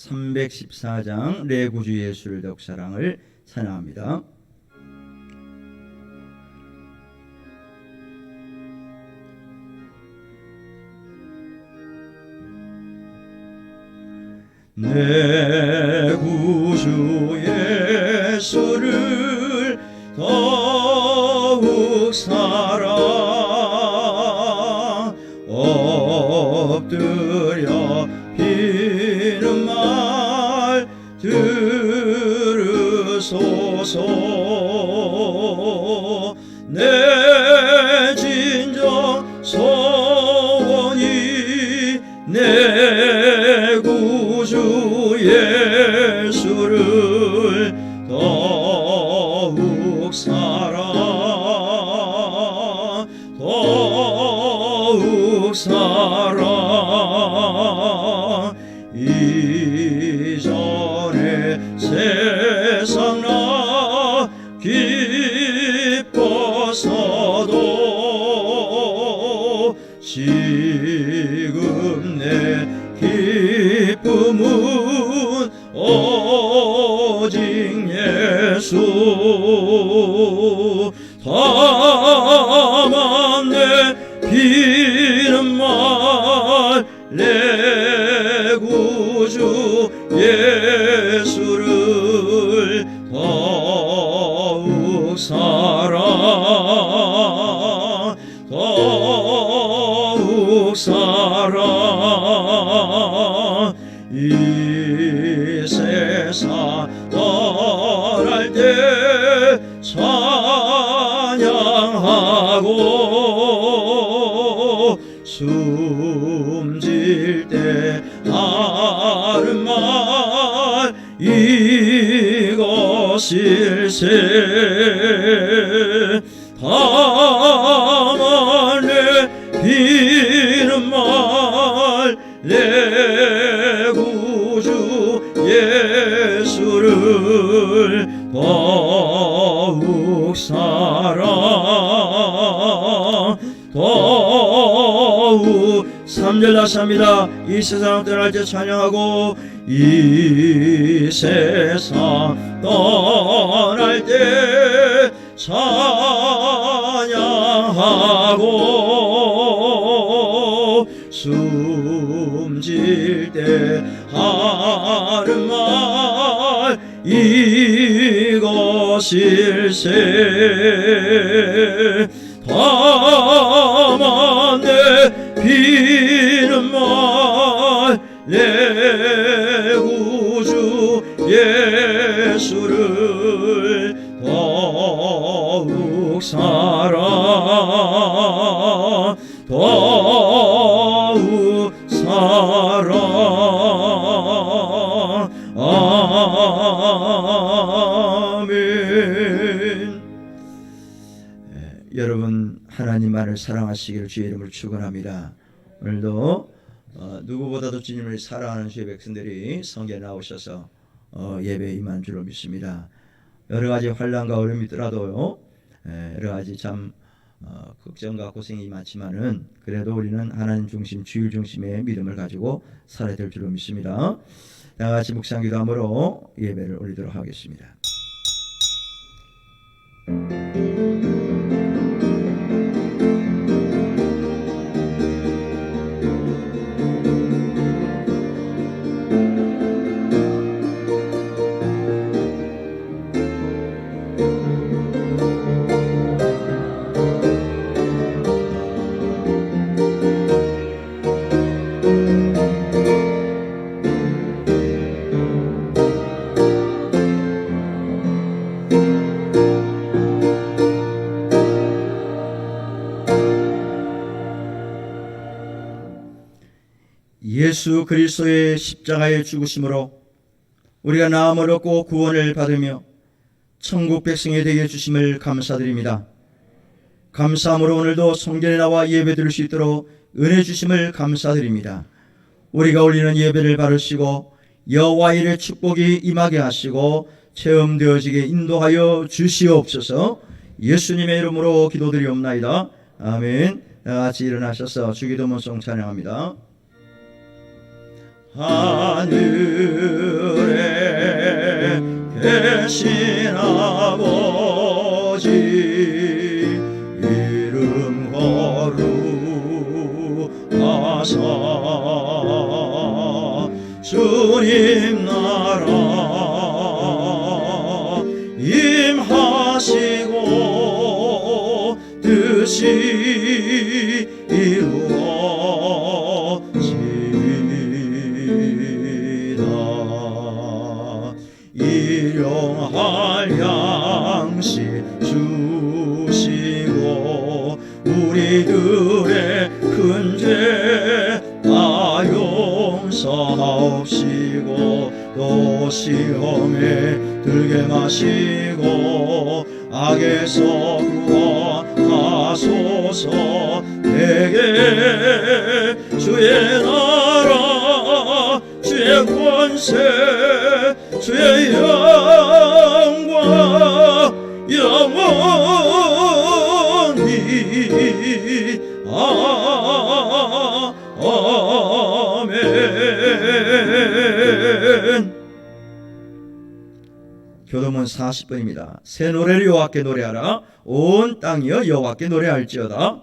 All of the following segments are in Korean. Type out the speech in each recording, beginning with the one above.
314장 내 구주 예수를 더욱 사랑을 찬양합니다. 내 구주 예수를 더욱 사랑 엎드려 비는 말 들으소서. 내 진정 소원이 내 구주 예수를 더욱 사랑 더욱 사랑. 이전에 세상 나 기뻤어도 지금 내 기쁨은 오직 예수. 다만 내 비는 말 내 구주 예수를 더욱 사랑 더욱 사랑. 이 세상 떠날 때 찬양하고 숨질 때 하는 말 이것일세. 다만 내 비는 말 내 구주 예수를 더욱 사랑 더욱. 3절 다시 합니다. 이 세상 떠날 때 찬양하고 이 세상 떠날 때 찬양하고 숨질 때 하는 말 이것일세. 다만 내 비는 말 내 구주 예수를 더욱 사랑 더욱 사랑. 아멘. 여러분 하나님만을 사랑하시기를 주의 이름으로 축원합니다. 오늘도 누구보다도 주님을 사랑하는 주의 백성들이 성경에 나오셔서 예배에 임한 줄로 믿습니다. 여러 가지 환난과 어려움이 있더라도요, 여러 가지 참 걱정과 고생이 많지만은 그래도 우리는 하나님 중심, 주일 중심의 믿음을 가지고 살아야 될 줄로 믿습니다. 다 같이 묵상 기도함으로 예배를 올리도록 하겠습니다. 예수 그리스도의 십자가의 죽으심으로 우리가 나음을 얻고 구원을 받으며 천국 백성이 되게 해주심을 감사드립니다. 감사함으로 오늘도 성전에 나와 예배 드릴 수 있도록 은혜 주심을 감사드립니다. 우리가 올리는 예배를 바르시고 여호와 일의 축복이 임하게 하시고 체험되어지게 인도하여 주시옵소서. 예수님의 이름으로 기도드리옵나이다. 아멘. 같이 일어나셔서 주기도문송 찬양합니다. 하늘 주님 나라 임하시고 뜻이 이루어지다. 일용할 양식 주시고 우리들의 큰 죄 다 용서하옵시고 또 시험에 들게 마시고 악에서 구하소서. 내게 주의 나라 주의 권세 주의 영광 영원히 아멘. 교도문 40번입니다. 새 노래를 여호와께 노래하라. 온 땅이여 여호와께 노래할지어다.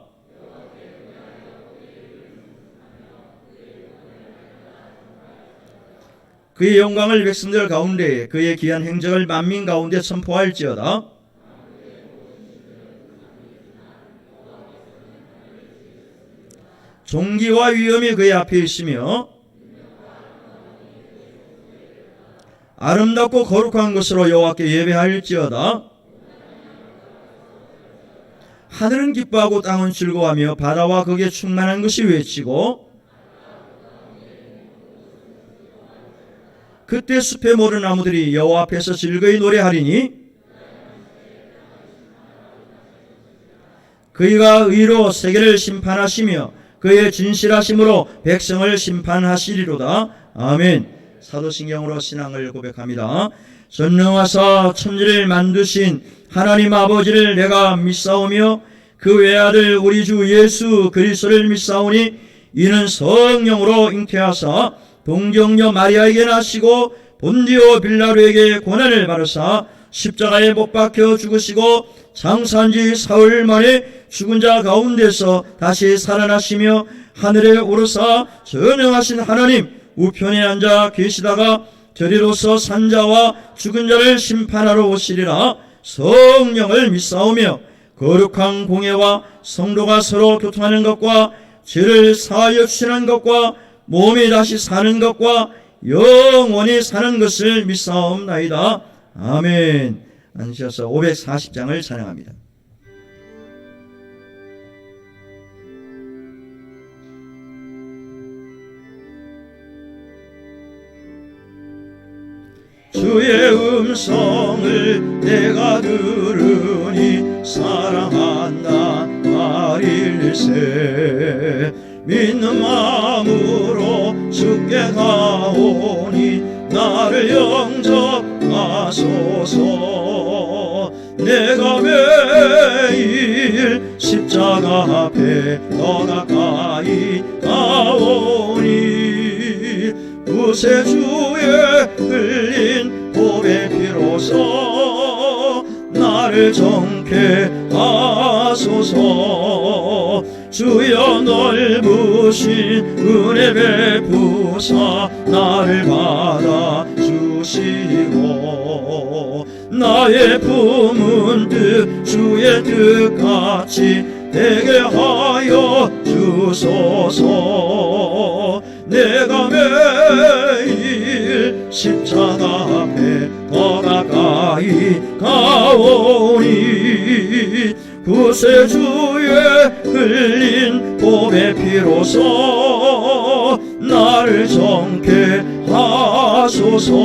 그의 영광을 백성들 가운데 그의 귀한 행적을 만민 가운데 선포할지어다. 존귀와 위엄이 그의 앞에 있으며 아름답고 거룩한 것으로 여호와께 예배할지어다. 하늘은 기뻐하고 땅은 즐거워하며 바다와 거기에 충만한 것이 외치고 그때 숲의 모든 나무들이 여호와 앞에서 즐거이 노래하리니 그이가 의로 세계를 심판하시며 그의 진실하심으로 백성을 심판하시리로다. 아멘. 사도신경으로 신앙을 고백합니다. 전능하사 천지를 만드신 하나님 아버지를 내가 믿사오며 그 외아들 우리 주 예수 그리스도를 믿사오니 이는 성령으로 잉태하사 동정녀 마리아에게 나시고 본디오 빌라도에게 고난을 받으사 십자가에 못 박혀 죽으시고 장사한 지 사흘 만에 죽은 자 가운데서 다시 살아나시며 하늘에 오르사 전능하신 하나님 우편에 앉아 계시다가 저리로서 산자와 죽은 자를 심판하러 오시리라. 성령을 믿사오며 거룩한 공예와 성도가 서로 교통하는 것과 죄를 사하여 주시는 것과 몸이 다시 사는 것과 영원히 사는 것을 믿사옵나이다. 아멘. 앉으셔서 540장을 찬양합니다. 주의 음성을 내가 들으니 사랑한다 말일세. 믿는 마음으로 주께 가오니 나를 영접하소서. 내가 매일 십자가 앞에 더 가까이 가오니 구세주의 흘린 보배 피로써 나를 정케 하소서. 주여 넓으신 은혜 베푸사 나를 받아주시고 나의 품은 뜻 주의 뜻같이 되게 하여 주소서. 내가 매일 십자가 앞에 더 가까이 가오니 구세주의 흘린 보배 피로써 나를 정케 하소서.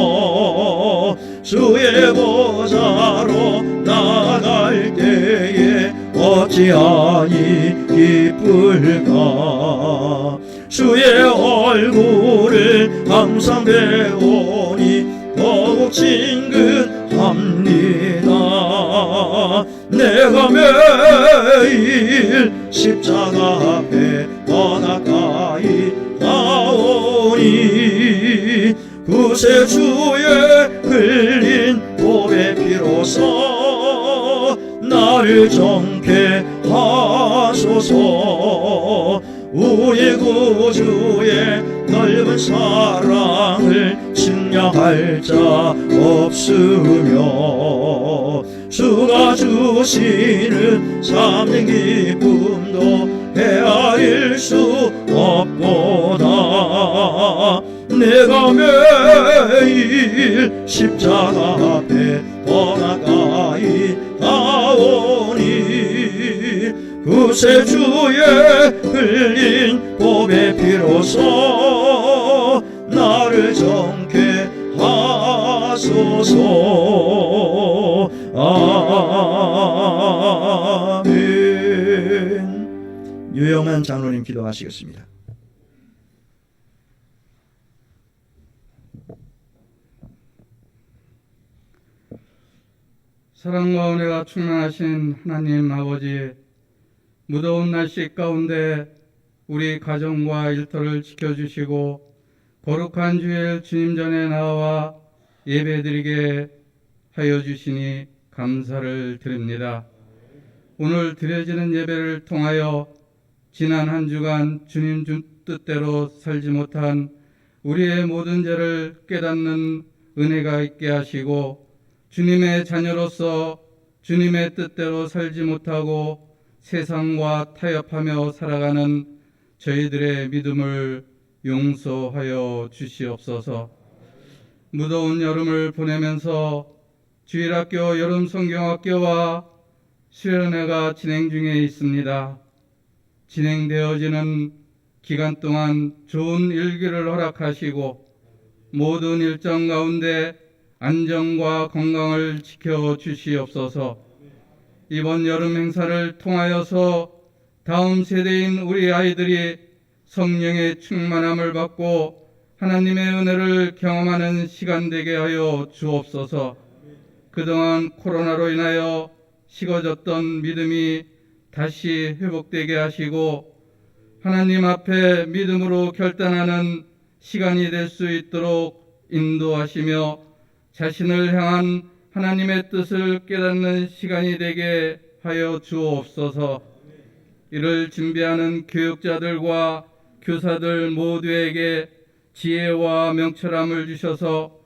주의 보좌로 나갈 때에 어찌하니 기쁠까. 주의 얼굴을 항상 배우니 더욱 친근합니다. 내가 매일 십자가 앞에 더 가까이 가오니 구세주의 흘린 보배 피로써 나를 정케 하소서. 우리 구주의 넓은 사랑을 상냥할 자 없으며 주가 주시는 참된 기쁨도 헤아릴 수 없도다. 내가 매일 십자가 앞에 더 가까이 가오니 구세 주의 흘린 보배 피로써 나를 정케 하소서. 아멘. 유영만 장로님 기도하시겠습니다. 사랑과 은혜가 충만하신 하나님 아버지, 무더운 날씨 가운데 우리 가정과 일터를 지켜주시고 거룩한 주일 주님 전에 나와 예배드리게 하여 주시니 감사를 드립니다. 오늘 드려지는 예배를 통하여 지난 한 주간 주님 뜻대로 살지 못한 우리의 모든 죄를 깨닫는 은혜가 있게 하시고, 주님의 자녀로서 주님의 뜻대로 살지 못하고 세상과 타협하며 살아가는 저희들의 믿음을 용서하여 주시옵소서. 무더운 여름을 보내면서 주일학교 여름성경학교와 수련회가 진행 중에 있습니다. 진행되어지는 기간 동안 좋은 일기를 허락하시고 모든 일정 가운데 안전과 건강을 지켜주시옵소서. 이번 여름 행사를 통하여서 다음 세대인 우리 아이들이 성령의 충만함을 받고 하나님의 은혜를 경험하는 시간 되게 하여 주옵소서. 그동안 코로나로 인하여 식어졌던 믿음이 다시 회복되게 하시고 하나님 앞에 믿음으로 결단하는 시간이 될 수 있도록 인도하시며 자신을 향한 하나님의 뜻을 깨닫는 시간이 되게 하여 주옵소서. 이를 준비하는 교육자들과 교사들 모두에게 지혜와 명철함을 주셔서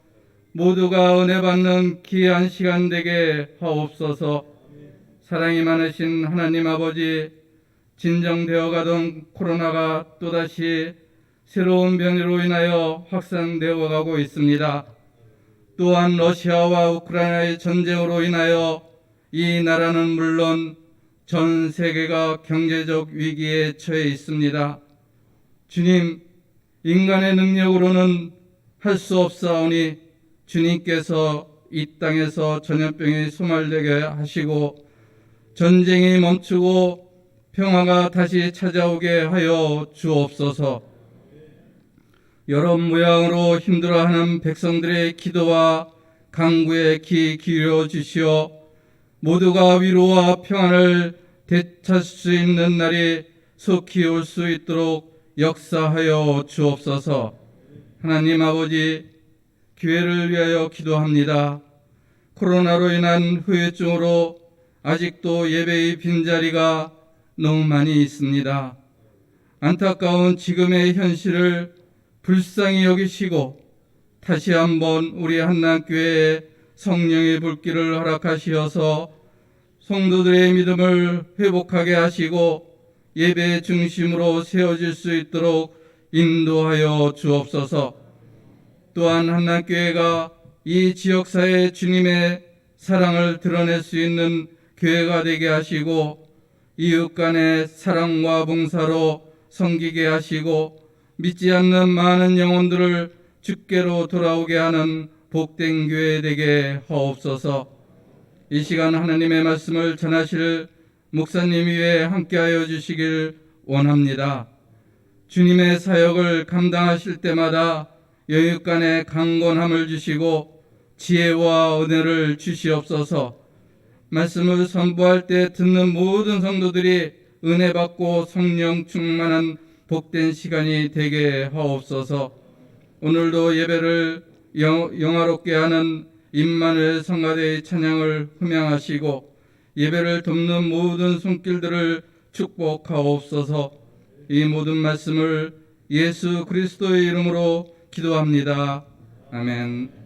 모두가 은혜 받는 귀한 시간 되게 하옵소서. 사랑이 많으신 하나님 아버지, 진정되어 가던 코로나가 또다시 새로운 변이로 인하여 확산되어 가고 있습니다. 또한 러시아와 우크라이나의 전쟁으로 인하여 이 나라는 물론 전 세계가 경제적 위기에 처해 있습니다. 주님, 인간의 능력으로는 할 수 없사오니 주님께서 이 땅에서 전염병이 소멸되게 하시고 전쟁이 멈추고 평화가 다시 찾아오게 하여 주옵소서. 여러 모양으로 힘들어하는 백성들의 기도와 간구에 귀 기울여 주시어 모두가 위로와 평안을 되찾을 수 있는 날이 속히 올 수 있도록 역사하여 주옵소서. 하나님 아버지, 교회를 위하여 기도합니다. 코로나로 인한 후유증으로 아직도 예배의 빈자리가 너무 많이 있습니다. 안타까운 지금의 현실을 불쌍히 여기시고 다시 한번 우리 한남교회에 성령의 불길을 허락하시어서 성도들의 믿음을 회복하게 하시고 예배 중심으로 세워질 수 있도록 인도하여 주옵소서. 또한 한남교회가 이 지역사회 주님의 사랑을 드러낼 수 있는 교회가 되게 하시고 이웃 간의 사랑과 봉사로 섬기게 하시고 믿지 않는 많은 영혼들을 주께로 돌아오게 하는 복된 교회 되게 하옵소서. 이 시간 하나님의 말씀을 전하실 목사님 위에 함께하여 주시길 원합니다. 주님의 사역을 감당하실 때마다 여육 간의 강건함을 주시고 지혜와 은혜를 주시옵소서. 말씀을 선포할 때 듣는 모든 성도들이 은혜 받고 성령 충만한 복된 시간이 되게 하옵소서. 오늘도 예배를 영화롭게 하는 임마누엘 성가대의 찬양을 흠양하시고 예배를 돕는 모든 손길들을 축복하옵소서. 이 모든 말씀을 예수 그리스도의 이름으로 기도합니다. 아멘.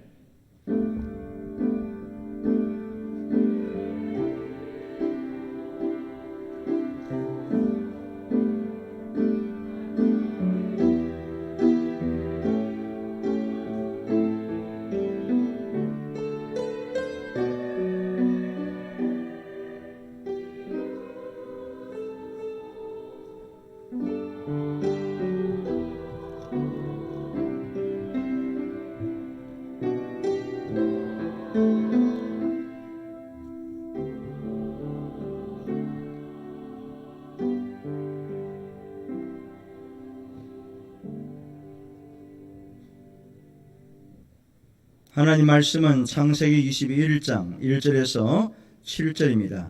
하나님 말씀은 창세기 21장 1절에서 7절입니다.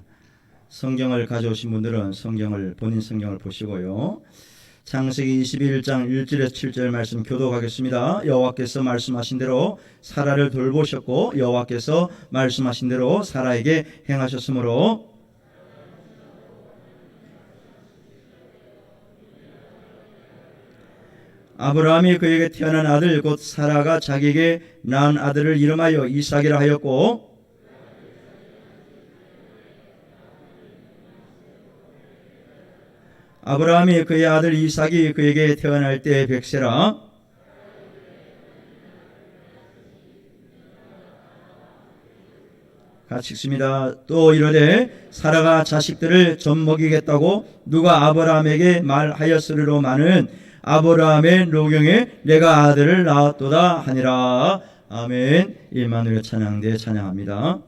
성경을 가져오신 분들은 본인 성경을 보시고요. 창세기 21장 1절에서 7절 말씀 교독하겠습니다. 여호와께서 말씀하신 대로 사라를 돌보셨고 여호와께서 말씀하신 대로 사라에게 행하셨으므로 아브라함이 그에게 태어난 아들 곧 사라가 자기에게 낳은 아들을 이름하여 이삭이라 하였고 아브라함이 그의 아들 이삭이 그에게 태어날 때 백세라 같이 읽습니다. 또 이르되 사라가 자식들을 좀 먹이겠다고 누가 아브라함에게 말하였으리로마는 아브라함의 노경에 내가 아들을 낳았도다 하니라. 아멘. 임마누엘 찬양대 찬양합니다.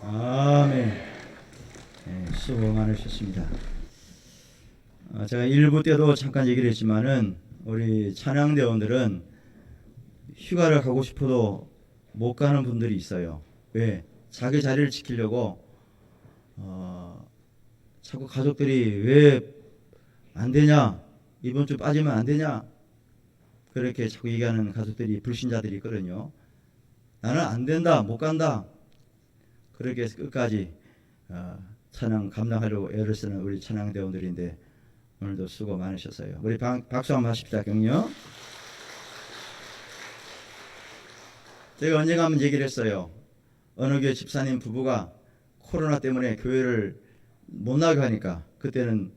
아멘. 네, 수고 많으셨습니다. 제가 일부 때도 잠깐 얘기를 했지만은 우리 찬양대원들은 휴가를 가고 싶어도 못 가는 분들이 있어요. 왜? 자기 자리를 지키려고 자꾸 가족들이 왜 안 되냐, 이번 주 빠지면 안 되냐, 그렇게 자꾸 얘기하는 가족들이, 불신자들이 있거든요. 나는 안 된다, 못 간다, 그렇게 해서 끝까지 찬양 감당하려고 애를 쓰는 우리 찬양대원들인데 오늘도 수고 많으셨어요. 우리 박수 한번 하십시다. 격려. 제가 언젠가 한번 얘기를 했어요. 어느 교회 집사님 부부가 코로나 때문에 교회를 못 나가게 하니까, 그때는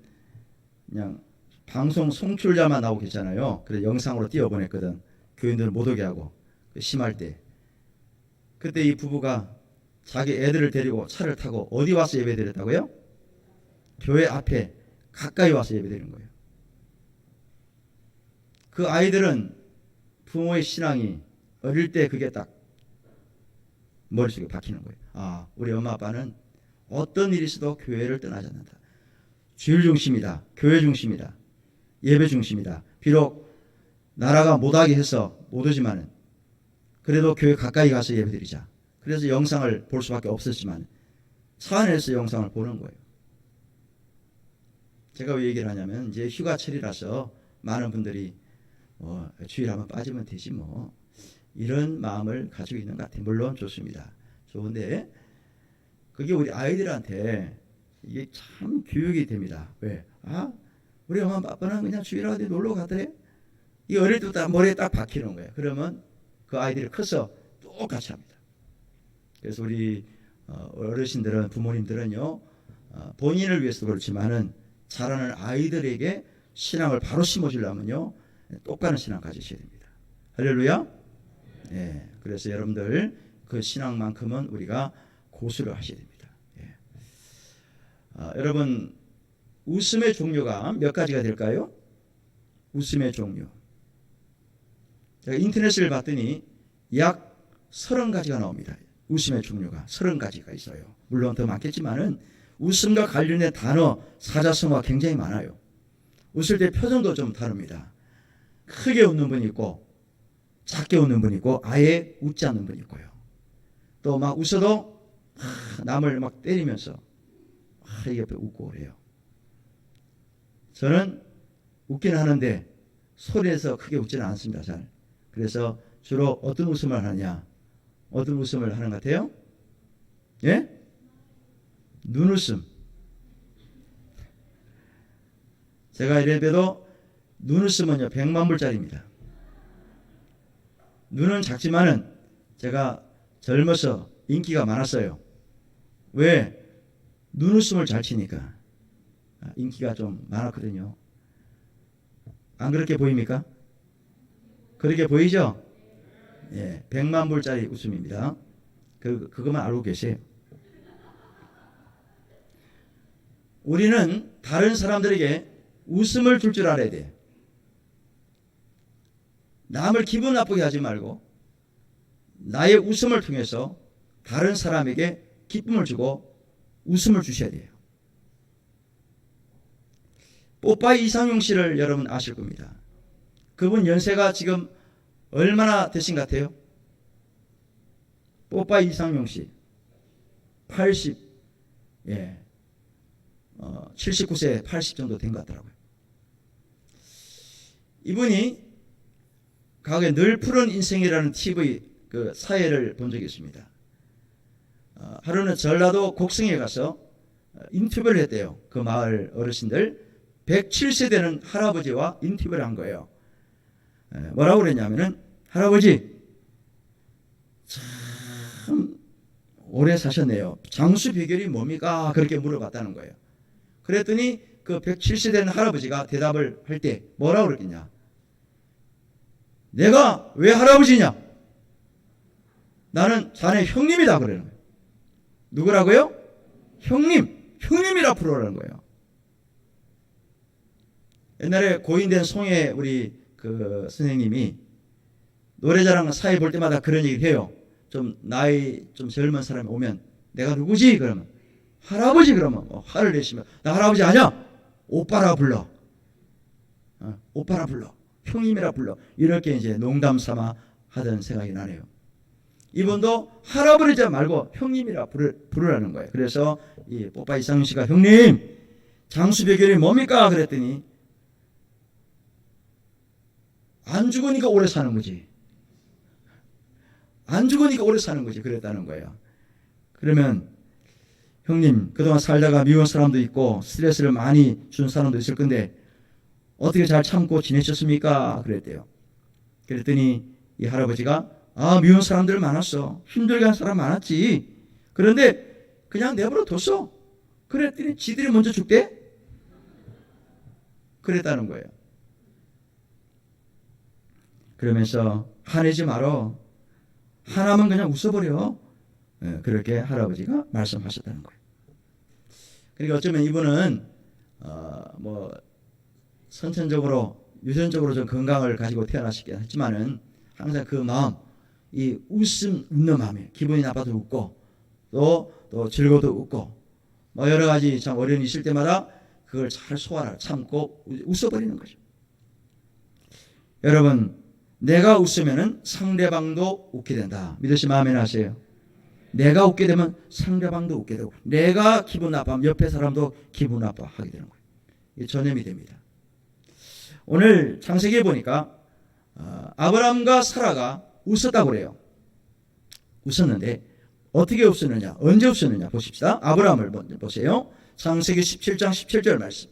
그냥 방송 송출자만 나오고 계잖아요. 그래서 영상으로 띄워보냈거든. 교인들을 못 오게 하고, 심할 때. 그때 이 부부가 자기 애들을 데리고 차를 타고 어디 와서 예배 드렸다고요? 교회 앞에 가까이 와서 예배 드리는 거예요. 그 아이들은 부모의 신앙이 어릴 때 그게 딱 머릿속에 박히는 거예요. 아, 우리 엄마 아빠는 어떤 일이 있어도 교회를 떠나지 않는다. 주일 중심이다. 교회 중심이다. 예배 중심이다. 비록 나라가 못하게 해서 못 오지만은 그래도 교회 가까이 가서 예배 드리자. 그래서 영상을 볼 수밖에 없었지만 차 안에서 영상을 보는 거예요. 제가 왜 얘기를 하냐면, 이제 휴가철이라서 많은 분들이 주일 한번 빠지면 되지 뭐, 이런 마음을 가지고 있는 것 같아요. 물론 좋습니다. 좋은데 그게 우리 아이들한테 이게 참 교육이 됩니다. 왜? 아, 우리 엄마 아빠는 그냥 주일 어디 놀러 가더래? 이 어릴 때부터 머리에 딱 박히는 거예요. 그러면 그 아이들이 커서 똑같이 합니다. 그래서 우리 어르신들은, 부모님들은요, 본인을 위해서도 그렇지만은 자라는 아이들에게 신앙을 바로 심어주려면요, 똑같은 신앙 가지셔야 됩니다. 할렐루야. 예, 그래서 여러분들 그 신앙만큼은 우리가 고수를 하셔야 됩니다. 예. 여러분, 웃음의 종류가 몇 가지가 될까요? 웃음의 종류. 제가 인터넷을 봤더니 약 30가지가 나옵니다. 웃음의 종류가 30가지가 있어요. 물론 더 많겠지만은 웃음과 관련된 단어, 사자성어가 굉장히 많아요. 웃을 때 표정도 좀 다릅니다. 크게 웃는 분이 있고, 작게 웃는 분이 있고, 아예 웃지 않는 분이 있고요. 또 막 웃어도 남을 막 때리면서 이게 웃고 그래요. 저는 웃기는 하는데 소리에서 크게 웃지는 않습니다. 잘. 그래서 주로 어떤 웃음을 하느냐? 어떤 웃음을 하는 것 같아요? 예? 눈웃음. 제가 이래봬도 눈웃음은요 100만 불짜리입니다. 눈은 작지만은 제가 젊어서 인기가 많았어요. 왜? 눈웃음을 잘 치니까 인기가 좀 많았거든요. 안 그렇게 보입니까? 그렇게 보이죠? 예, 100만 불짜리 웃음입니다. 그것만 알고 계세요. 우리는 다른 사람들에게 웃음을 줄 줄 알아야 돼. 남을 기분 나쁘게 하지 말고 나의 웃음을 통해서 다른 사람에게 기쁨을 주고 웃음을 주셔야 돼요. 뽀빠이 이상용 씨를 여러분 아실 겁니다. 그분 연세가 지금 얼마나 되신 것 같아요? 뽀빠이 이상용 씨 80, 예, 79세 80 정도 된 것 같더라고요. 이분이 과거에 늘 푸른 인생이라는 TV 그 사회를 본 적이 있습니다. 하루는 전라도 곡성에 가서 인터뷰를 했대요. 그 마을 어르신들 107세 되는 할아버지와 인터뷰를 한 거예요. 뭐라고 그랬냐면은, 할아버지 참 오래 사셨네요. 장수 비결이 뭡니까? 그렇게 물어봤다는 거예요. 그랬더니 그 170세 된 할아버지가 대답을 할 때 뭐라고 그랬겠냐? 내가 왜 할아버지냐? 나는 자네 형님이다 그러는 거예요. 누구라고요? 형님이라 부르라는 거예요. 옛날에 고인된 송해 우리 그 선생님이 노래자랑 사회 볼 때마다 그런 얘기를 해요. 좀 나이 좀 젊은 사람이 오면 내가 누구지? 그러면 할아버지. 그러면 화를 내시면 나 할아버지 아니야. 오빠라 불러. 오빠라 불러. 형님이라 불러. 이렇게 이제 농담 삼아 하던 생각이 나네요. 이분도 할아버지 말고 형님이라 부르라는 거예요. 그래서 이 뽀빠 이상윤 씨가 형님 장수 비결이 뭡니까? 그랬더니 안 죽으니까 오래 사는 거지. 안 죽으니까 오래 사는 거지. 그랬다는 거예요. 그러면 형님 그동안 살다가 미운 사람도 있고 스트레스를 많이 준 사람도 있을 건데 어떻게 잘 참고 지내셨습니까? 그랬대요. 그랬더니 이 할아버지가 미운 사람들 많았어. 힘들게 한 사람 많았지. 그런데 그냥 내버려 뒀어. 그랬더니 지들이 먼저 죽대? 그랬다는 거예요. 그러면서 화내지 말어. 화나면 그냥 웃어버려. 그렇게 할아버지가 말씀하셨다는 거예요. 그러니까 어쩌면 이분은 뭐 선천적으로 유전적으로 좀 건강을 가지고 태어나시긴 했지만은 항상 그 마음, 이 웃는 마음에 기분이 나빠도 웃고 또 즐거워도 웃고 뭐 여러 가지 참 어려움이 있을 때마다 그걸 잘 소화를 참고 웃어버리는 거죠. 여러분 내가 웃으면은 상대방도 웃게 된다. 믿으시면 아멘 하세요. 내가 웃게 되면 상대방도 웃게 되고 내가 기분 나빠하면 옆에 사람도 기분 나빠하게 되는 거예요. 이게 전염이 됩니다. 오늘 창세기에 보니까 아브라함과 사라가 웃었다고 그래요. 웃었는데 어떻게 웃었느냐, 언제 웃었느냐 보십시다. 아브라함을 먼저 보세요. 창세기 17장 17절 말씀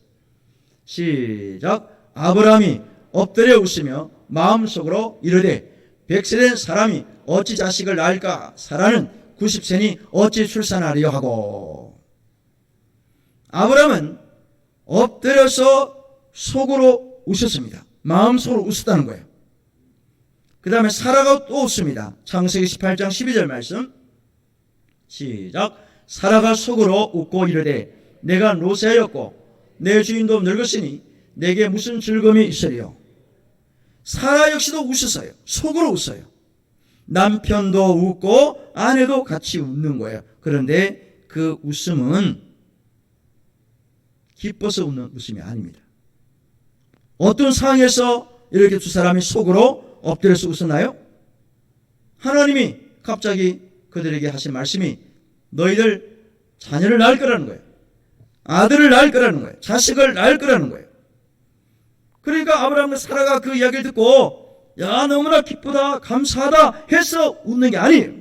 시작. 아브라함이 엎드려 웃으며 마음속으로 이르되 100세 된 사람이 어찌 자식을 낳을까? 사라는 90세니 어찌 출산하리요 하고. 아브라함은 엎드려서 속으로 웃었습니다. 마음속으로 웃었다는 거예요. 그 다음에 사라가 또 웃습니다. 창세기 18장 12절 말씀 시작. 사라가 속으로 웃고 이르되 내가 노쇠하였고 내 주인도 늙었으니 내게 무슨 즐거움이 있으리요. 사라 역시도 웃었어요. 속으로 웃어요. 남편도 웃고 아내도 같이 웃는 거예요. 그런데 그 웃음은 기뻐서 웃는 웃음이 아닙니다. 어떤 상황에서 이렇게 두 사람이 속으로 엎드려서 웃었나요? 하나님이 갑자기 그들에게 하신 말씀이 너희들 자녀를 낳을 거라는 거예요. 아들을 낳을 거라는 거예요. 자식을 낳을 거라는 거예요. 그러니까 아브라함과 사라가 그 이야기를 듣고 야 너무나 기쁘다 감사하다 해서 웃는 게 아니에요.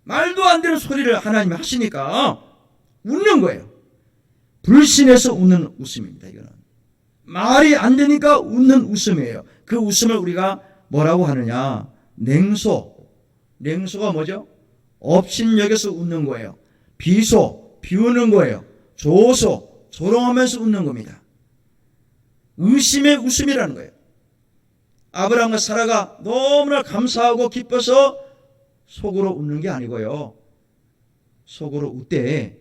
말도 안 되는 소리를 하나님이 하시니까 웃는 거예요. 불신해서 웃는 웃음입니다. 이거는 말이 안 되니까 웃는 웃음이에요. 그 웃음을 우리가 뭐라고 하느냐, 냉소가 뭐죠? 업신여겨서 웃는 거예요. 비우는 거예요. 조롱하면서 웃는 겁니다. 의심의 웃음이라는 거예요. 아브라함과 사라가 너무나 감사하고 기뻐서 속으로 웃는 게 아니고요. 속으로 웃되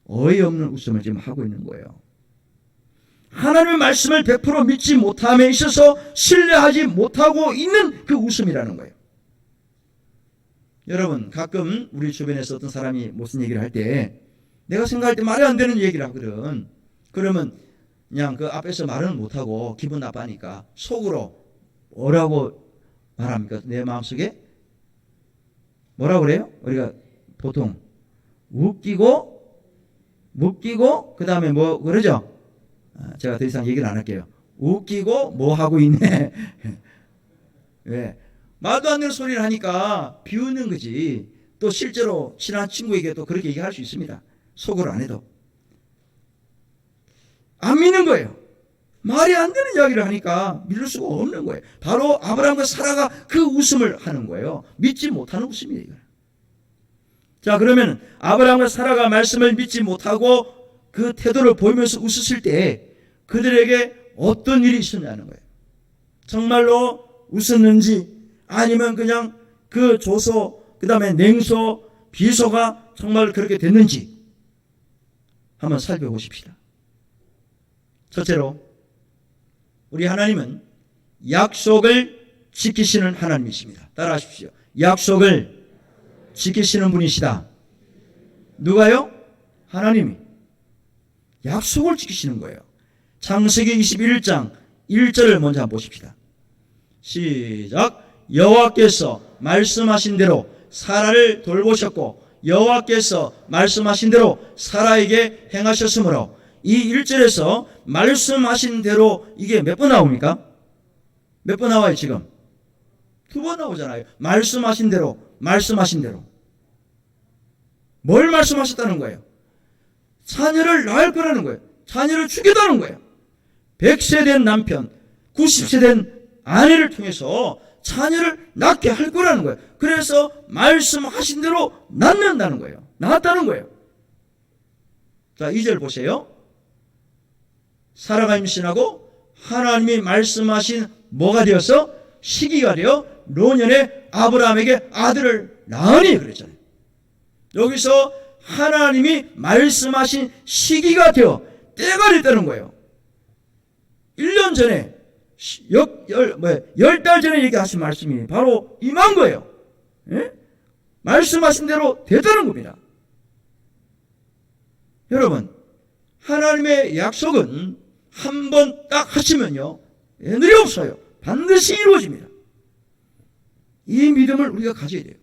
어이없는 웃음을 지금 하고 있는 거예요. 하나님의 말씀을 100% 믿지 못함에 있어서 신뢰하지 못하고 있는 그 웃음이라는 거예요. 여러분 가끔 우리 주변에서 어떤 사람이 무슨 얘기를 할 때 내가 생각할 때 말이 안 되는 얘기를 하거든. 그러면 그냥 그 앞에서 말은 못하고 기분 나빠하니까 속으로 뭐라고 말합니까? 내 마음속에 뭐라고 그래요? 우리가 보통 웃기고 그 다음에 뭐 그러죠? 제가 더 이상 얘기를 안 할게요. 웃기고 뭐 하고 있네. 왜? 말도 안 되는 소리를 하니까 비웃는 거지. 또 실제로 친한 친구에게 또 그렇게 얘기할 수 있습니다. 속으로 안 해도. 안 믿는 거예요. 말이 안 되는 이야기를 하니까 믿을 수가 없는 거예요. 바로 아브라함과 사라가 그 웃음을 하는 거예요. 믿지 못하는 웃음이에요. 자, 그러면 아브라함과 사라가 말씀을 믿지 못하고 그 태도를 보이면서 웃었을 때 그들에게 어떤 일이 있었냐는 거예요. 정말로 웃었는지 아니면 그냥 그 조소, 그 다음에 냉소, 비소가 정말 그렇게 됐는지 한번 살펴보십시다. 첫째로 우리 하나님은 약속을 지키시는 하나님이십니다. 따라하십시오. 약속을 지키시는 분이시다. 누가요? 하나님이 약속을 지키시는 거예요. 창세기 21장 1절을 먼저 한번 보십시다. 시작. 여호와께서 말씀하신 대로 사라를 돌보셨고 여호와께서 말씀하신 대로 사라에게 행하셨으므로 이 1절에서 말씀하신 대로 이게 몇 번 나옵니까? 몇 번 나와요 지금? 2번 나오잖아요. 말씀하신 대로, 말씀하신 대로. 뭘 말씀하셨다는 거예요? 자녀를 낳을 거라는 거예요. 자녀를 주겠다는 거예요. 100세 된 남편, 90세 된 아내를 통해서 자녀를 낳게 할 거라는 거예요. 그래서 말씀하신 대로 낳는다는 거예요. 낳았다는 거예요. 자, 2절 보세요. 사라가 임신하고 하나님이 말씀하신 뭐가 되어서 시기가 되어 노년에 아브라함에게 아들을 낳으니 그랬잖아요. 여기서 하나님이 말씀하신 시기가 되어 때가 됐다는 거예요. 1년 전에 10달 전에 얘기하신 말씀이 바로 임한 거예요. 예? 말씀하신 대로 됐다는 겁니다. 여러분, 하나님의 약속은 한 번 딱 하시면요 애들이 없어요. 반드시 이루어집니다. 이 믿음을 우리가 가져야 돼요.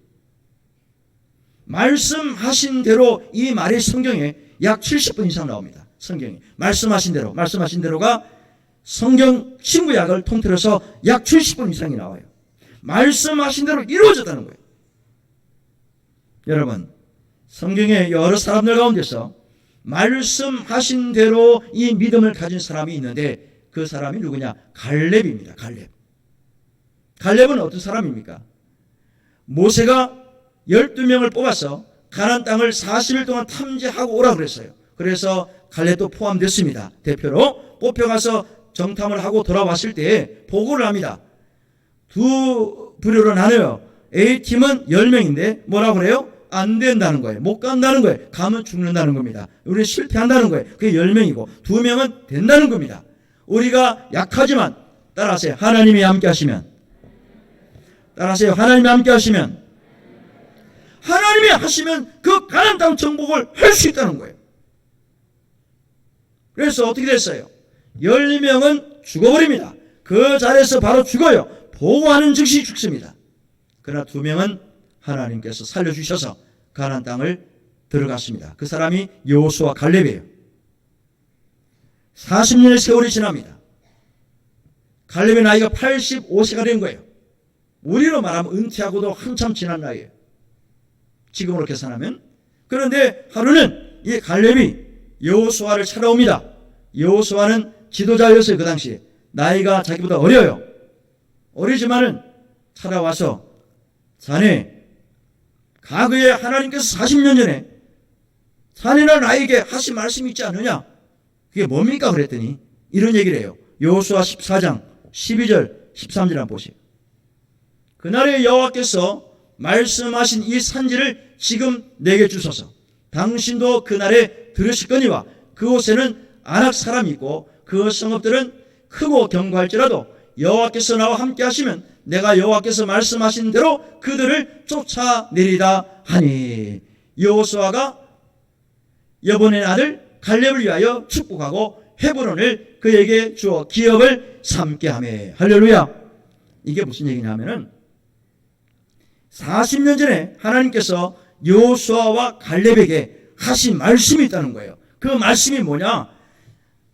말씀하신 대로 이 말이 성경에 약 70번 이상 나옵니다. 성경에 말씀하신 대로, 말씀하신 대로가 성경 신구약을 통틀어서 약 70번 이상이 나와요. 말씀하신 대로 이루어졌다는 거예요. 여러분, 성경의 여러 사람들 가운데서 말씀하신 대로 이 믿음을 가진 사람이 있는데 그 사람이 누구냐? 갈렙입니다. 갈렙은 어떤 사람입니까? 모세가 12명을 뽑아서 가나안 땅을 40일 동안 탐지하고 오라 그랬어요. 그래서 갈렙도 포함됐습니다. 대표로 뽑혀가서 정탐을 하고 돌아왔을 때 보고를 합니다. 두 부류로 나눠요. A팀은 10명인데 뭐라고 그래요? 안 된다는 거예요. 못 간다는 거예요. 가면 죽는다는 겁니다. 우리는 실패한다는 거예요. 그게 10명이고 2명은 된다는 겁니다. 우리가 약하지만 따라하세요. 하나님이 함께 하시면, 따라하세요. 하나님이 함께 하시면, 하나님이 하시면 그 가나안 땅 정복을 할 수 있다는 거예요. 그래서 어떻게 됐어요? 12명은 죽어버립니다. 그 자리에서 바로 죽어요. 보고하는 즉시 죽습니다. 그러나 2명은 하나님께서 살려주셔서 가나안 땅을 들어갔습니다. 그 사람이 여호수아 갈렙이에요. 40년의 세월이 지납니다. 갈렙의 나이가 85세가 된 거예요. 우리로 말하면 은퇴하고도 한참 지난 나이에요. 지금으로 계산하면. 그런데 하루는 이 갈렙이 여호수아를 찾아옵니다. 여호수아는 지도자였어요. 그 당시에. 나이가 자기보다 어려요. 어리지만은 찾아와서 자네 과거에 하나님께서 40년 전에 자네나 나에게 하신 말씀이 있지 않느냐? 그게 뭡니까? 그랬더니 이런 얘기를 해요. 여호수아 14장 12절 13절 한번 보세요. 그날에 여호와께서 말씀하신 이 산지를 지금 내게 주소서. 당신도 그날에 들으실거니와 그곳에는 아낙 사람이 있고 그 성읍들은 크고 견고할지라도 여호와께서 나와 함께 하시면 내가 여호와께서 말씀하신 대로 그들을 쫓아내리다 하니. 여호수아가 여본의 아들 갈렙을 위하여 축복하고 헤브론을 그에게 주어 기업을 삼게 하매. 할렐루야. 이게 무슨 얘기냐면은 40년 전에 하나님께서 여호수아와 갈렙에게 하신 말씀이 있다는 거예요. 그 말씀이 뭐냐?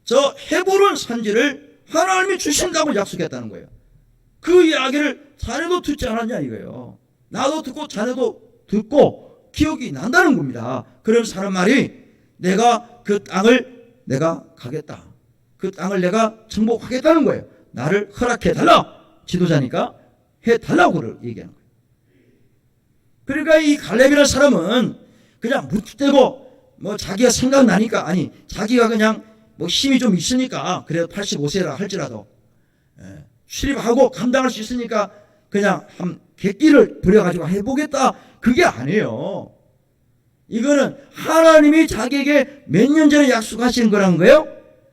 저 헤브론 산지를 하나님이 주신다고 약속했다는 거예요. 그 이야기를 자네도 듣지 않았냐 이거예요. 나도 듣고 자네도 듣고 기억이 난다는 겁니다. 그러면서 하는 말이 내가 그 땅을 내가 가겠다. 그 땅을 내가 정복하겠다는 거예요. 나를 허락해달라. 지도자니까 해달라고 얘기하는 거예요. 그러니까 이 갈렙이라는 사람은 그냥 무턱대고 뭐 자기가 생각나니까, 아니 자기가 그냥 뭐 힘이 좀 있으니까, 그래도 85세라 할지라도 출입하고 감당할 수 있으니까 그냥 한 객기를 부려가지고 해보겠다, 그게 아니에요. 이거는 하나님이 자기에게 몇 년 전에 약속하신 거란 거예요.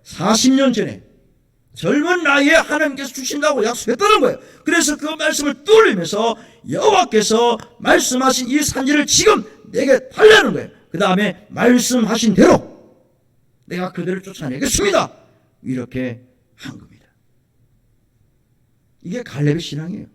40년 전에 젊은 나이에 하나님께서 주신다고 약속했다는 거예요. 그래서 그 말씀을 뚫으면서 여호와께서 말씀하신 이 산지를 지금 내게 달라는 거예요. 그 다음에 말씀하신 대로 내가 그들을 쫓아내겠습니다, 이렇게 한 겁니다. 이게 갈렙의 신앙이에요.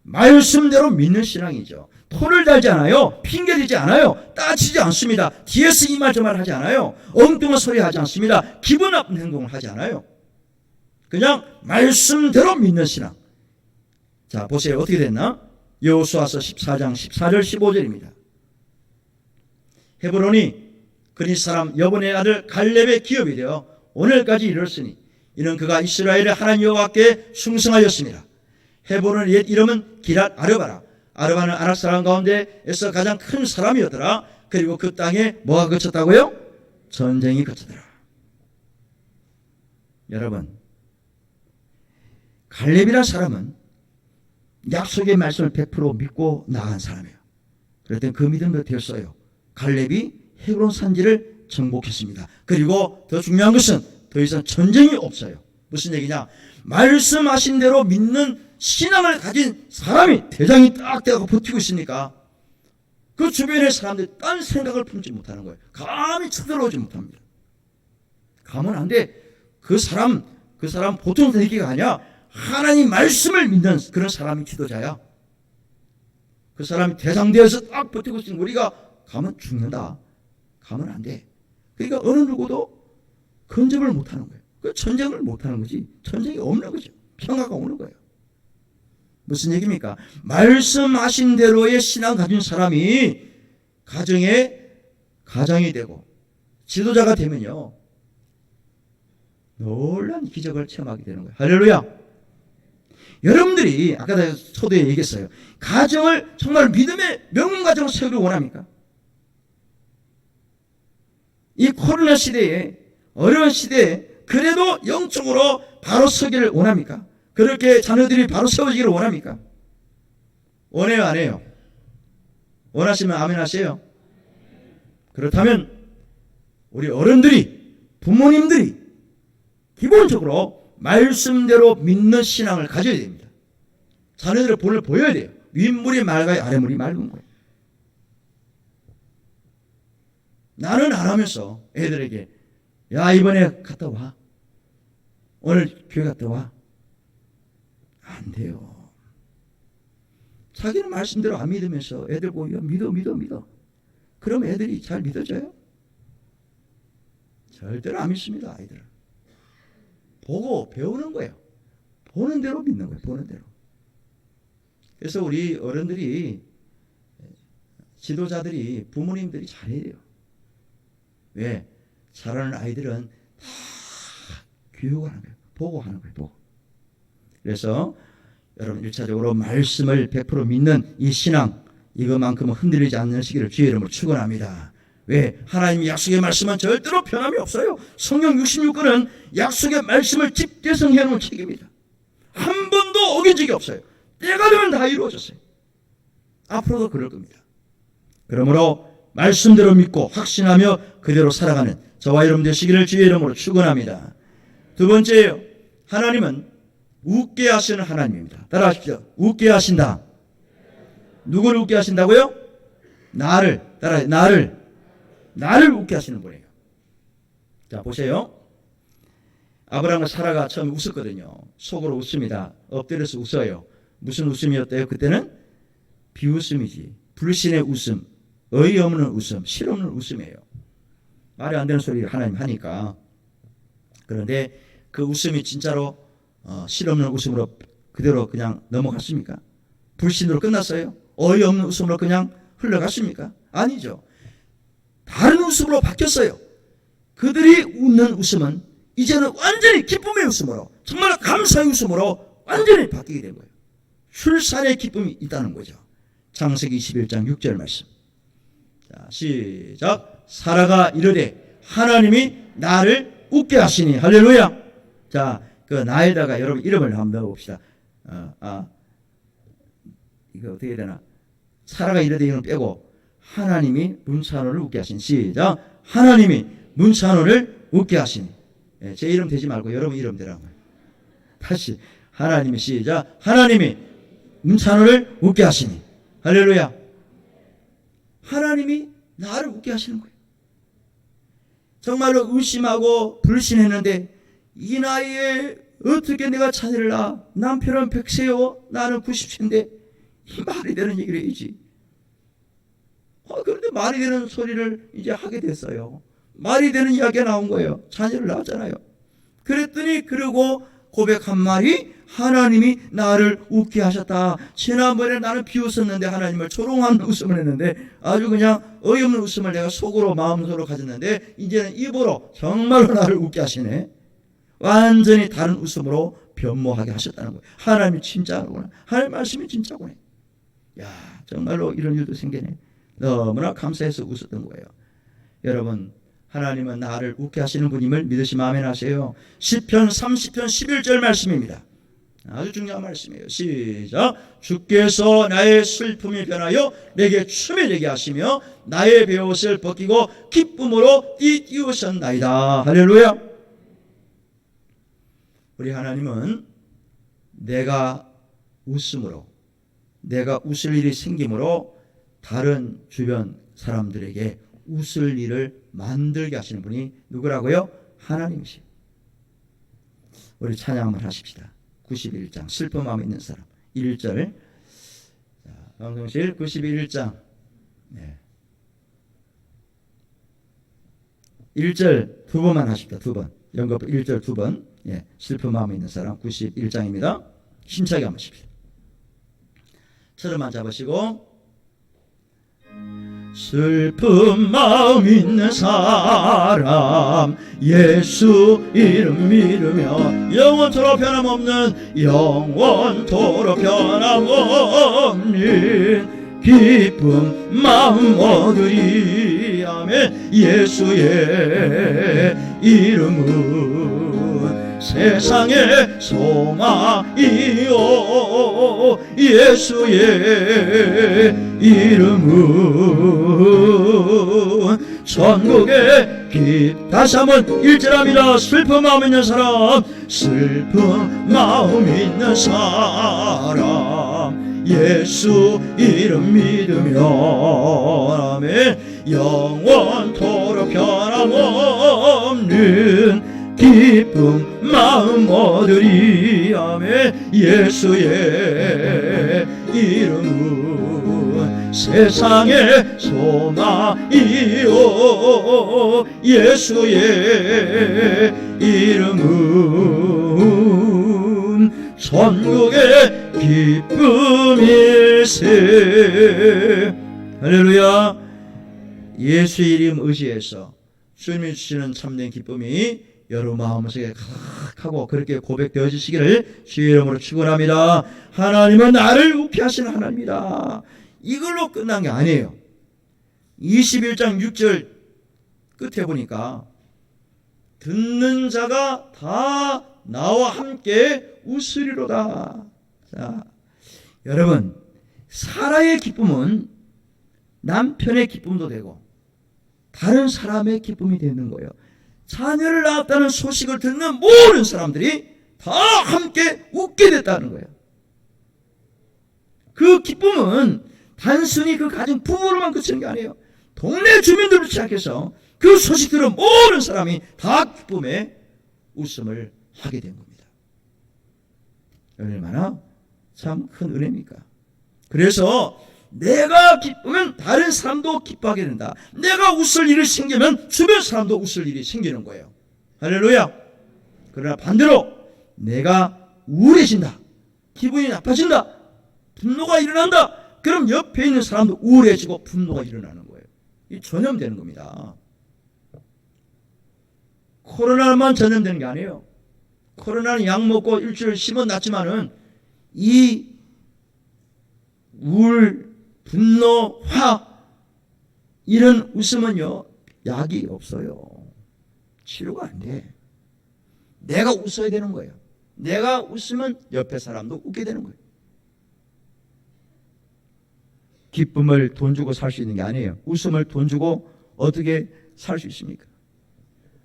말씀대로 믿는 신앙이죠. 토를 달지 않아요. 핑계대지 않아요. 따지지 않습니다. 뒤에서 이 말 저 말 하지 않아요. 엉뚱한 소리 하지 않습니다. 기분 나쁜 행동을 하지 않아요. 그냥 말씀대로 믿는 신앙. 자, 보세요. 어떻게 됐나? 여호수아서 14장 14절 15절입니다. 헤브론이 그릿 사람 여분의 아들 갈렙의 기업이 되어 오늘까지 이르렀으니 이는 그가 이스라엘의 하나님 여호와께 충성하였습니다. 헤브론의 옛 이름은 기랏 아르바라. 아르바는 아낙 사람 가운데에서 가장 큰 사람이었더라. 그리고 그 땅에 뭐가 거쳤다고요? 전쟁이 거쳤더라. 여러분, 갈렙이라는 사람은 약속의 말씀을 100% 믿고 나간 사람이에요. 그랬더니 그 믿음도 되었어요. 갈렙이 헤브론 산지를 정복했습니다. 그리고 더 중요한 것은 더 이상 전쟁이 없어요. 무슨 얘기냐? 말씀하신 대로 믿는 신앙을 가진 사람이 대장이 딱 되고 버티고 있으니까 그 주변의 사람들이 딴 생각을 품지 못하는 거예요. 감히 쳐들어오지 못합니다. 가면 안 돼. 그 사람 보통 얘기가 아니야. 하나님 말씀을 믿는 그런 사람이 지도자야. 그 사람이 대장되어서 딱 버티고 있으니 우리가 가면 죽는다. 가면 안 돼. 그러니까 어느 누구도 근접을 못하는 거예요. 그 전쟁을 못하는 거지. 전쟁이 없는 거죠. 평화가 오는 거예요. 무슨 얘기입니까? 말씀하신 대로의 신앙 가진 사람이 가정이 되고 지도자가 되면요, 놀라운 기적을 체험하게 되는 거예요. 할렐루야. 여러분들이 아까 초대에 얘기했어요. 가정을 정말 믿음의 명문 가정을 세우길 원합니까? 이 코로나 시대에, 어려운 시대에 그래도 영적으로 바로 서기를 원합니까? 그렇게 자녀들이 바로 세워지기를 원합니까? 원해요, 안 해요? 원하시면 아멘 하세요. 그렇다면 우리 어른들이, 부모님들이 기본적으로 말씀대로 믿는 신앙을 가져야 됩니다. 자녀들의 본을 보여야 돼요. 윗물이 맑아야 아랫물이 맑은 거예요. 나는 안 하면서 애들에게 야, 이번에 갔다 와. 오늘 교회 갔다 와. 안 돼요. 자기는 말씀대로 안 믿으면서 애들 보고 믿어. 그럼 애들이 잘 믿어져요? 절대로 안 믿습니다. 아이들은. 보고 배우는 거예요. 보는 대로 믿는 거예요. 보는 대로. 그래서 우리 어른들이, 지도자들이, 부모님들이 잘해야 돼요. 왜? 잘하는 아이들은 다 교육을 하는 거예요. 보고 하는 거예요. 보고. 그래서 여러분 1차적으로 말씀을 100% 믿는 이 신앙, 이것만큼은 흔들리지 않는 시기를 주의 이름으로 축원합니다. 왜? 하나님의 약속의 말씀은 절대로 변함이 없어요. 성경 66권은 약속의 말씀을 집대성해 놓은 책입니다. 한 번도 어긴 적이 없어요. 때가 되면 다 이루어졌어요. 앞으로도 그럴 겁니다. 그러므로 말씀대로 믿고 확신하며 그대로 살아가는 저와 여러분 되시기를 주의 이름으로 축원합니다. 두 번째요, 하나님은 웃게 하시는 하나님입니다. 따라하십시오. 웃게 하신다. 누구를 웃게 하신다고요? 나를. 따라해. 나를 웃게 하시는 분이에요. 자, 보세요. 아브라함과 사라가 처음에 웃었거든요. 속으로 웃습니다. 엎드려서 웃어요. 무슨 웃음이었대요? 그때는 비웃음이지. 불신의 웃음, 어이없는 웃음, 실없는 웃음이에요. 말이 안 되는 소리를 하나님 하니까. 그런데 그 웃음이 진짜로 실없는 웃음으로 그대로 그냥 넘어갔습니까? 불신으로 끝났어요? 어이없는 웃음으로 그냥 흘러갔습니까? 아니죠. 다른 웃음으로 바뀌었어요. 그들이 웃는 웃음은 이제는 완전히 기쁨의 웃음으로, 정말 감사의 웃음으로 완전히 바뀌게 된 거예요. 출산의 기쁨이 있다는 거죠. 창세기 21장 6절 말씀. 자, 시작. 사라가 이르되 하나님이 나를 웃게 하시니. 할렐루야. 자, 그 나에다가 여러분 이름을 한번 넣어봅시다. 이거 어떻게 해야 되나? 사라가 이르되 이름 빼고 하나님이 문찬호를 웃게 하시니. 시작. 하나님이 문찬호를 웃게 하시니. 예, 제 이름 대지 말고 여러분 이름 대라고요. 다시 하나님이 시작. 하나님이 문찬호를 웃게 하시니. 할렐루야. 하나님이 나를 웃게 하시는 거예요. 정말로 의심하고 불신했는데 이 나이에 어떻게 내가 자녀를 낳아? 남편은 100세요 나는 90세인데 이 말이 되는 얘기를 해야지. 그런데 말이 되는 소리를 이제 하게 됐어요. 말이 되는 이야기가 나온 거예요. 자녀를 낳았잖아요. 그랬더니 그러고 고백한 말이 하나님이 나를 웃게 하셨다. 지난번에 나는 비웃었는데 하나님을 조롱한 웃음을 했는데 아주 그냥 어이없는 웃음을 내가 속으로 마음속으로 가졌는데 이제는 입으로 정말로 나를 웃게 하시네. 완전히 다른 웃음으로 변모하게 하셨다는 거예요. 하나님이 진짜구나. 하나님 말씀이 진짜구나. 야, 정말로 이런 일도 생기네. 너무나 감사해서 웃었던 거예요. 여러분, 하나님은 나를 웃게 하시는 분임을 믿으시면 아멘 하세요. 시편 30편 11절 말씀입니다. 아주 중요한 말씀이에요. 시작. 주께서 나의 슬픔이 변하여 내게 춤을 내게 하시며 나의 베옷을 벗기고 기쁨으로 띠띠우셨나이다. 할렐루야. 우리 하나님은 내가 웃음으로, 내가 웃을 일이 생김으로 다른 주변 사람들에게 웃을 일을 만들게 하시는 분이 누구라고요? 하나님이시요. 우리 찬양 한번 하십시다. 91장 슬픈 마음 있는 사람 1절. 자, 방송실 91장 1절 두 번만 하십시다. 두 번. 연급 1절 두 번. 예, 슬픈 마음 있는 사람 91장입니다. 힘차게 한번 하십시다. 철음만 잡으시고 슬픈 마음 있는 사람 예수 이름 믿으며 영원토록 변함없는 영원토록 변함없는 기쁨 마음 얻으리. 아멘. 예수의 이름은 세상의 소망이요 예수의 이름은 천국의 길. 다시 한번 1절합니다. 슬픈 마음 있는 사람 슬픈 마음 있는 사람 예수 이름 믿으며 아멘. 영원토록 변함없는 기쁨 마음 얻으리. 아멘. 예수의 이름은 세상의 소망이요 예수의 이름은 천국의 기쁨일세. 할렐루야. 예수의 이름 의지해서 주님이 주시는 참된 기쁨이 여러분 마음속에 가득하고 그렇게 고백되어지시기를 주의 이름으로 축원합니다. 하나님은 나를 웃게 하시는 하나님이다. 이걸로 끝난 게 아니에요. 21장 6절 끝에 보니까 듣는 자가 다 나와 함께 웃으리로다. 자, 여러분, 사라의 기쁨은 남편의 기쁨도 되고 다른 사람의 기쁨이 되는 거예요. 자녀를 낳았다는 소식을 듣는 모든 사람들이 다 함께 웃게 됐다는 거예요. 그 기쁨은 단순히 그 가정 부모로만 그치는 게 아니에요. 동네 주민들부터 시작해서 그 소식 들은 모든 사람이 다 기쁨에 웃음을 하게 된 겁니다. 얼마나 참 큰 은혜입니까? 그래서 내가 기쁘면 다른 사람도 기뻐하게 된다. 내가 웃을 일이 생기면 주변 사람도 웃을 일이 생기는 거예요. 할렐루야. 그러나 반대로 내가 우울해진다, 기분이 나빠진다, 분노가 일어난다, 그럼 옆에 있는 사람도 우울해지고 분노가 일어나는 거예요. 이 전염되는 겁니다. 코로나만 전염되는 게 아니에요. 코로나는 약 먹고 일주일 쉬면 낫지만은 이 우울, 분노, 화 이런 웃음은요 약이 없어요. 치료가 안 돼. 내가 웃어야 되는 거예요. 내가 웃으면 옆에 사람도 웃게 되는 거예요. 기쁨을 돈 주고 살 수 있는 게 아니에요. 웃음을 돈 주고 어떻게 살 수 있습니까?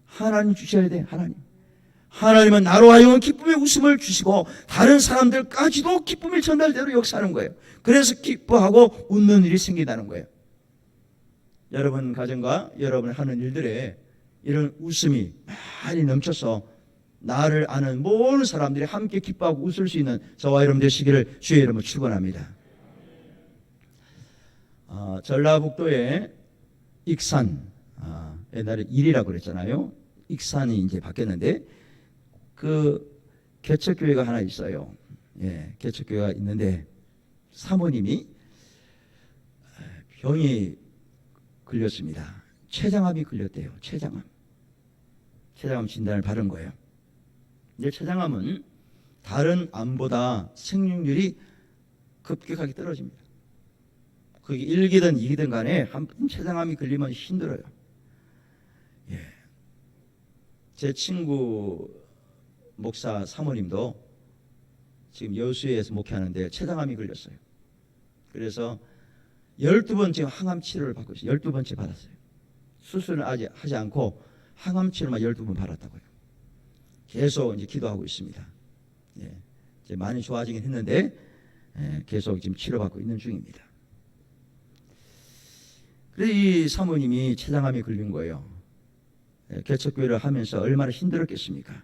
하나님 주셔야 돼. 하나님은 나로 하여금 기쁨의 웃음을 주시고 다른 사람들까지도 기쁨의 전달대로 역사하는 거예요. 그래서 기뻐하고 웃는 일이 생긴다는 거예요. 여러분 가정과 여러분이 하는 일들에 이런 웃음이 많이 넘쳐서 나를 아는 모든 사람들이 함께 기뻐하고 웃을 수 있는 저와 여러분 되시기를 주의 이름으로 축원합니다. 전라북도의 익산, 옛날에 일이라고 그랬잖아요. 익산이 이제 바뀌었는데 그 개척교회가 하나 있어요. 예, 개척교회가 있는데 사모님이 병이 걸렸습니다. 췌장암이 걸렸대요. 췌장암 진단을 받은 거예요. 근데 췌장암은 다른 암보다 생육률이 급격하게 떨어집니다. 그게 1기든 2기든 간에 한 번 췌장암이 걸리면 힘들어요. 예. 제 친구 목사 사모님도 지금 여수에서 목회하는데 췌장암이 걸렸어요. 그래서 12번 지금 항암 치료를 받고 있어요. 12번째 받았어요. 수술은 아직 하지 않고 항암 치료만 12번 받았다고요. 계속 이제 기도하고 있습니다. 예. 이제 많이 좋아지긴 했는데 계속 지금 치료받고 있는 중입니다. 그래서 이 사모님이 췌장암이 걸린 거예요. 개척교회를 하면서 얼마나 힘들었겠습니까?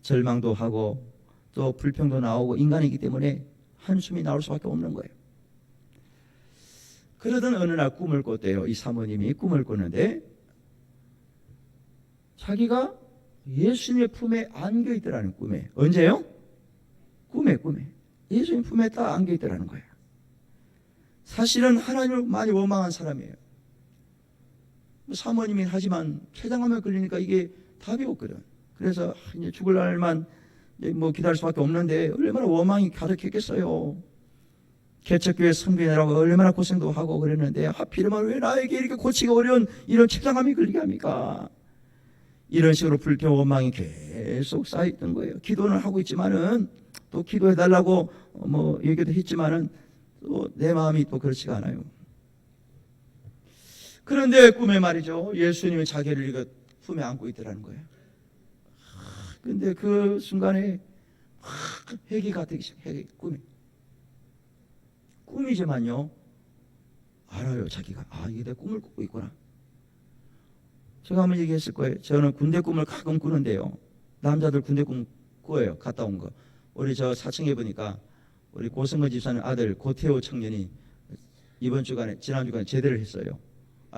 절망도 하고 또 불평도 나오고 인간이기 때문에 한숨이 나올 수밖에 없는 거예요. 그러던 어느 날 꿈을 꿨대요. 이 사모님이 꿈을 꿨는데 자기가 예수님의 품에 안겨 있더라는 꿈에. 언제요? 꿈에 예수님 품에 딱 안겨 있더라는 거예요. 사실은 하나님을 많이 원망한 사람이에요. 사모님이 하지만 췌장암에 걸리니까 이게 답이 없거든. 그래서 이제 죽을 날만 뭐 기다릴 수밖에 없는데 얼마나 원망이 가득했겠어요. 개척교회 성비라고 얼마나 고생도 하고 그랬는데 하필이면 왜 나에게 이렇게 고치기 어려운 이런 췌장암이 걸리게 합니까? 이런 식으로 불평 원망이 계속 쌓여있던 거예요. 기도는 하고 있지만은 또 기도해달라고 뭐 얘기도 했지만은 또 내 마음이 또 그렇지가 않아요. 그런데 꿈에 말이죠. 예수님이 자기를 이거 품에 안고 있더라는 거예요. 근데 그 순간에 회개가 되기 시작해요. 꿈이지만요. 알아요. 자기가. 이게 내 꿈을 꾸고 있구나. 제가 한번 얘기했을 거예요. 저는 군대 꿈을 가끔 꾸는데요. 남자들 군대 꿈 꾸어요. 갔다 온 거. 우리 저 4층에 보니까 우리 고성근 집사님 아들 고태호 청년이 지난 주간에 제대를 했어요.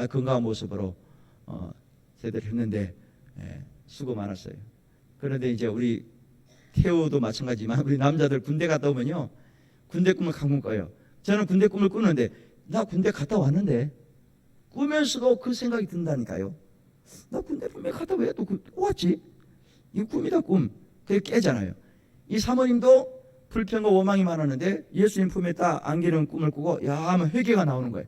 건강한 모습으로 제대를 했는데 수고 많았어요. 그런데 이제 우리 태호도 마찬가지지만 우리 남자들 군대 갔다 오면요. 군대 꿈을 가끔 꿔요. 저는 군대 꿈을 꾸는데 나 군대 갔다 왔는데 꾸면서도 그 생각이 든다니까요. 나 군대 꿈에 갔다 왜 또 왔지? 이거 꿈이다 꿈. 그게 깨잖아요. 이 사모님도 불평과 원망이 많았는데 예수님 품에 딱 안기는 꿈을 꾸고 하면 회개가 나오는 거예요.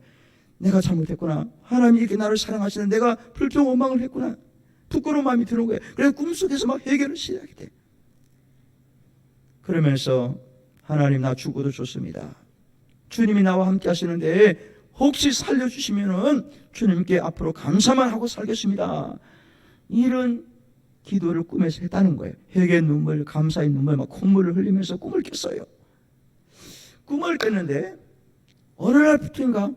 내가 잘못했구나. 하나님이 이렇게 나를 사랑하시는 내가 불평 원망을 했구나. 부끄러운 마음이 드는 거예요. 그래서 꿈속에서 막 회개를 시작이 돼. 그러면서 하나님 나 죽어도 좋습니다. 주님이 나와 함께 하시는데 혹시 살려주시면은 주님께 앞으로 감사만 하고 살겠습니다. 이런 기도를 꿈에서 했다는 거예요. 회개의 눈물, 감사의 눈물, 막 콧물을 흘리면서 꿈을 깼어요. 꿈을 깼는데 어느 날부터인가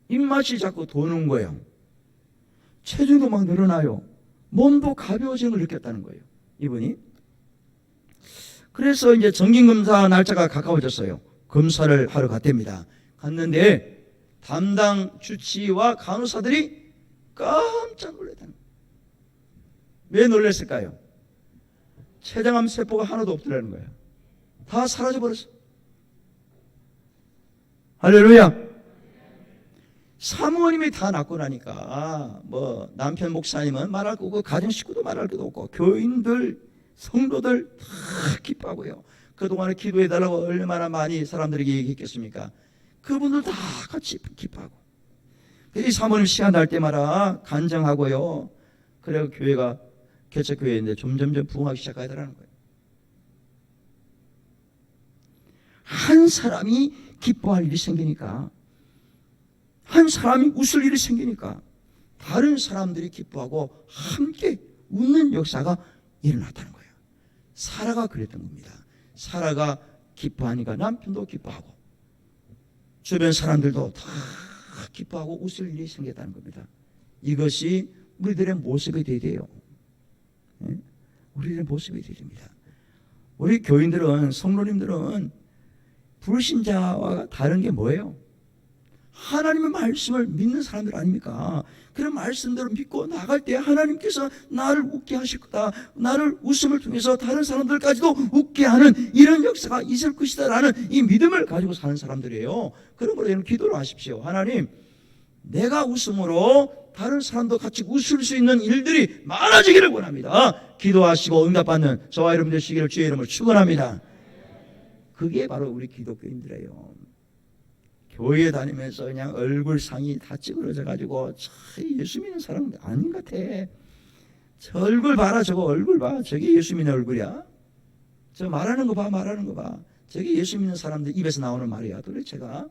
입맛이 자꾸 도는 거예요. 체중도 막 늘어나요. 몸도 가벼워지는 걸 느꼈다는 거예요. 이분이. 그래서 이제 정기검사 날짜가 가까워졌어요. 검사를 하러 갔답니다. 갔는데 담당 주치의와 간호사들이 깜짝 놀랐다는 거예요. 왜 놀랐을까요? 췌장암 세포가 하나도 없더라는 거예요. 다 사라져버렸어. 할렐루야. 사모님이 다 낳고 나니까 뭐 남편 목사님은 말할 거고 가정 식구도 말할 것도 없고 교인들 성도들 다 기뻐하고요. 그동안에 기도해달라고 얼마나 많이 사람들에게 얘기했겠습니까? 그분들 다 같이 기뻐하고 이 사모님 시간 날 때마다 간증하고요. 그래서 교회가 개척교회인데 점점점 부흥하기 시작하더라는 거예요. 한 사람이 기뻐할 일이 생기니까, 한 사람이 웃을 일이 생기니까 다른 사람들이 기뻐하고 함께 웃는 역사가 일어났다는 거예요. 사라가 그랬던 겁니다. 사라가 기뻐하니까 남편도 기뻐하고 주변 사람들도 다 기뻐하고 웃을 일이 생겼다는 겁니다. 이것이 우리들의 모습이 되어야 돼요. 우리들의 모습이 되어야 됩니다. 우리 교인들은, 성도님들은 불신자와 다른 게 뭐예요? 하나님의 말씀을 믿는 사람들 아닙니까? 그런 말씀대로 믿고 나갈 때 하나님께서 나를 웃게 하실 거다, 나를 웃음을 통해서 다른 사람들까지도 웃게 하는 이런 역사가 있을 것이다 라는 이 믿음을 가지고 사는 사람들이에요. 그러므로 여러분 기도를 하십시오. 하나님, 내가 웃음으로 다른 사람도 같이 웃을 수 있는 일들이 많아지기를 원합니다. 기도하시고 응답받는 저와 여러분 되시기를 주의 이름으로 축원합니다. 그게 바로 우리 기독교인들이에요. 교회 다니면서 그냥 얼굴상이 다 찌그러져 가지고 예수 믿는 사람 아닌 것 같아. 저 얼굴 봐라, 저거 얼굴 봐. 저게 예수 믿는 얼굴이야? 저 말하는 거 봐, 말하는 거 봐. 저게 예수 믿는 사람들 입에서 나오는 말이야, 도대체가.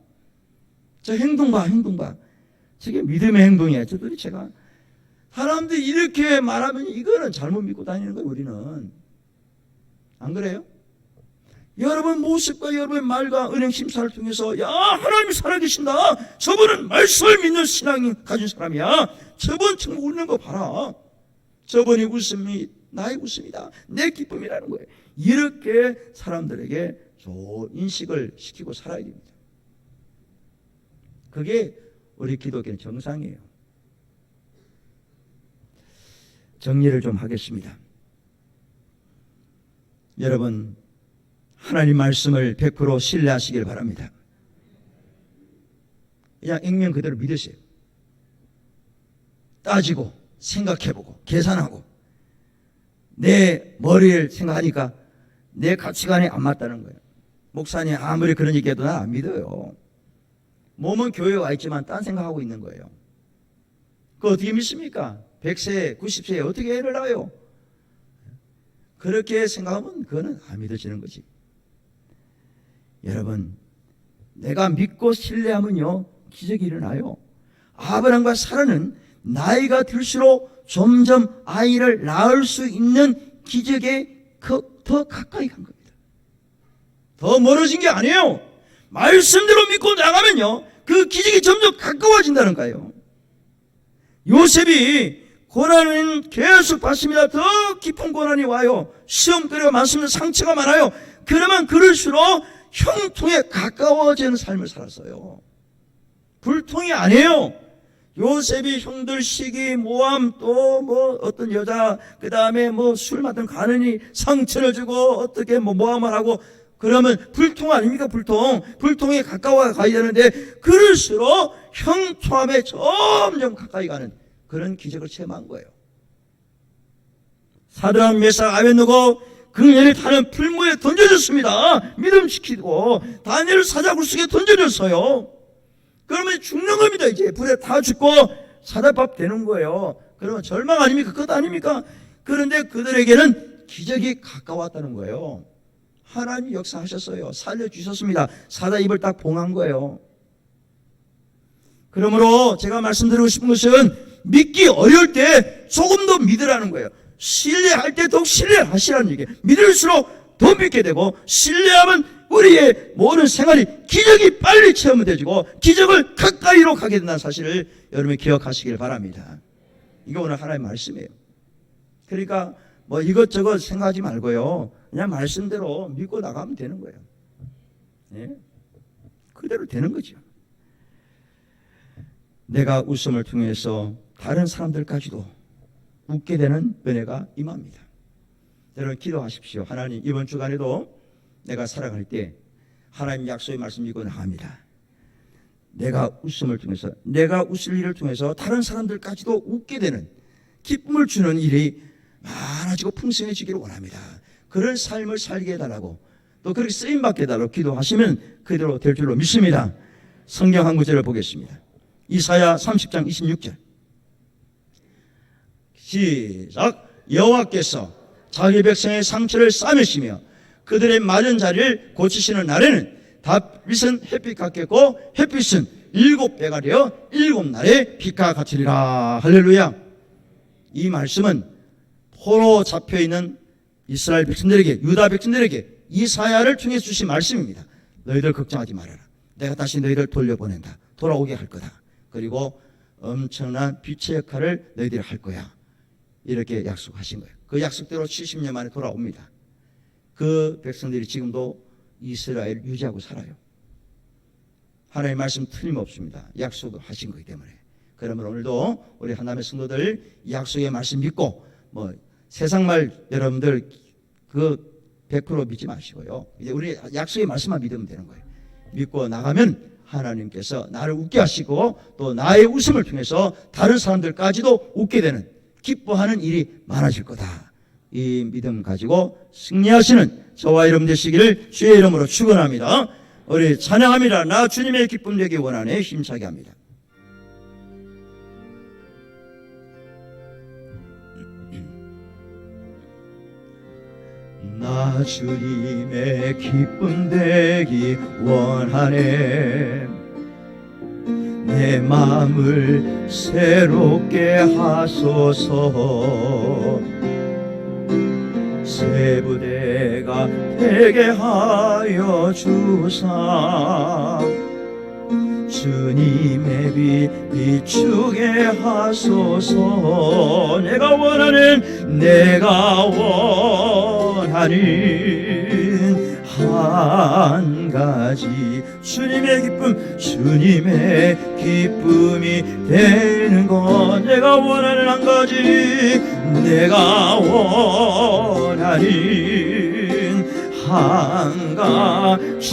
저 행동 봐, 행동 봐. 저게 믿음의 행동이야, 저 도대체가. 사람들이 이렇게 말하면 이거는 잘못 믿고 다니는 거예요, 우리는. 안 그래요? 여러분 모습과 여러분의 말과 은행 심사를 통해서, 야, 하나님이 살아계신다, 저분은 말씀을 믿는 신앙이 가진 사람이야, 저분 정말 웃는 거 봐라, 저분이 웃음이 나의 웃음이다, 내 기쁨이라는 거예요. 이렇게 사람들에게 좋은 인식을 시키고 살아야 됩니다. 그게 우리 기독교는 정상이에요. 정리를 좀 하겠습니다. 여러분, 하나님 말씀을 100% 신뢰하시길 바랍니다. 그냥 액면 그대로 믿으세요. 따지고 생각해보고 계산하고 내 머리를 생각하니까 내 가치관에 안 맞다는 거예요. 목사님 아무리 그런 얘기해도 난 안 믿어요. 몸은 교회에 와 있지만 딴 생각하고 있는 거예요. 그거 어떻게 믿습니까? 100세 90세에 어떻게 애를 낳아요? 그렇게 생각하면 그거는 안 믿어지는 거지. 여러분, 내가 믿고 신뢰하면요 기적이 일어나요. 아브라함과 사라는 나이가 들수록 점점 아이를 낳을 수 있는 기적에 더 가까이 간 겁니다. 더 멀어진 게 아니에요. 말씀대로 믿고 나가면요 그 기적이 점점 가까워진다는 거예요. 요셉이 고난은 계속 받습니다. 더 깊은 고난이 와요. 시험거리가 많습니다. 상처가 많아요. 그러면 그럴수록 형통에 가까워지는 삶을 살았어요. 불통이 아니에요. 요셉이 형들 시기, 모함, 또 뭐 어떤 여자, 그 다음에 뭐 술 맡은 가느니 상처를 주고 어떻게 뭐 모함을 하고 그러면 불통 아닙니까? 불통에 가까워 가야 되는데 그럴수록 형통함에 점점 가까이 가는 그런 기적을 체험한 거예요. 사드락 메삭 아벤노고 금년에 타는 풀무에 던져졌습니다. 믿음 지키고 다니엘 사자굴 속에 던져졌어요. 그러면 죽는 겁니다. 이제 불에 다 죽고 사자밥 되는 거예요. 그러면 절망 아닙니까? 그것 아닙니까? 그런데 그들에게는 기적이 가까웠다는 거예요. 하나님이 역사하셨어요. 살려주셨습니다. 사자 입을 딱 봉한 거예요. 그러므로 제가 말씀드리고 싶은 것은 믿기 어려울 때 조금 더 믿으라는 거예요. 신뢰할 때 더욱 신뢰를 하시라는 얘기예요. 믿을수록 더 믿게 되고 신뢰하면 우리의 모든 생활이 기적이 빨리 체험되지고 기적을 가까이로 가게 된다는 사실을 여러분이 기억하시길 바랍니다. 이게 오늘 하나님의 말씀이에요. 그러니까 뭐 이것저것 생각하지 말고요. 그냥 말씀대로 믿고 나가면 되는 거예요. 예? 그대로 되는 거죠. 내가 웃음을 통해서 다른 사람들까지도 웃게 되는 은혜가 임합니다. 여러분 기도하십시오. 하나님 이번 주간에도 내가 살아갈 때 하나님 약속의 말씀 믿고 나갑니다. 내가 웃음을 통해서, 내가 웃을 일을 통해서 다른 사람들까지도 웃게 되는, 기쁨을 주는 일이 많아지고 풍성해지기를 원합니다. 그런 삶을 살게 해달라고, 또 그렇게 쓰임받게 해달라고 기도하시면 그대로 될 줄로 믿습니다. 성경 한 구절을 보겠습니다. 이사야 30장 26절 시작. 여호와께서 자기 백성의 상처를 싸매시며 그들의 마른 자리를 고치시는 날에는 다윗은 햇빛 같겠고 햇빛은 7배가 되어 7날의 빛과 같으리라. 할렐루야. 이 말씀은 포로 잡혀있는 이스라엘 백성들에게, 유다 백성들에게 이사야를 통해 주신 말씀입니다. 너희들 걱정하지 말아라. 내가 다시 너희를 돌려보낸다. 돌아오게 할 거다. 그리고 엄청난 빛의 역할을 너희들이 할 거야. 이렇게 약속하신 거예요. 그 약속대로 70년 만에 돌아옵니다. 그 백성들이 지금도 이스라엘을 유지하고 살아요. 하나님의 말씀 틀림없습니다. 약속을 하신 거기 때문에. 그러면 오늘도 우리 하나님의 성도들 이 약속의 말씀 믿고, 세상 말 여러분들 100% 믿지 마시고요. 이제 우리 약속의 말씀만 믿으면 되는 거예요. 믿고 나가면 하나님께서 나를 웃게 하시고 또 나의 웃음을 통해서 다른 사람들까지도 웃게 되는, 기뻐하는 일이 많아질 거다. 이 믿음 가지고 승리하시는 저와 여러분 되시기를 주의 이름으로 축원합니다. 우리 찬양합니다. 나 주님의 기쁨 되기 원하네. 힘차게 합니다. 나 주님의 기쁨 되기 원하네. 내 마음을 새롭게 하소서. 새 부대가 되게 하여 주사. 주님의 빛 비추게 하소서. 내가 원하는 한 가지 주님의 기쁨이 되는 것. 내가 원하는 한 가지, 내가 원하는 한 가지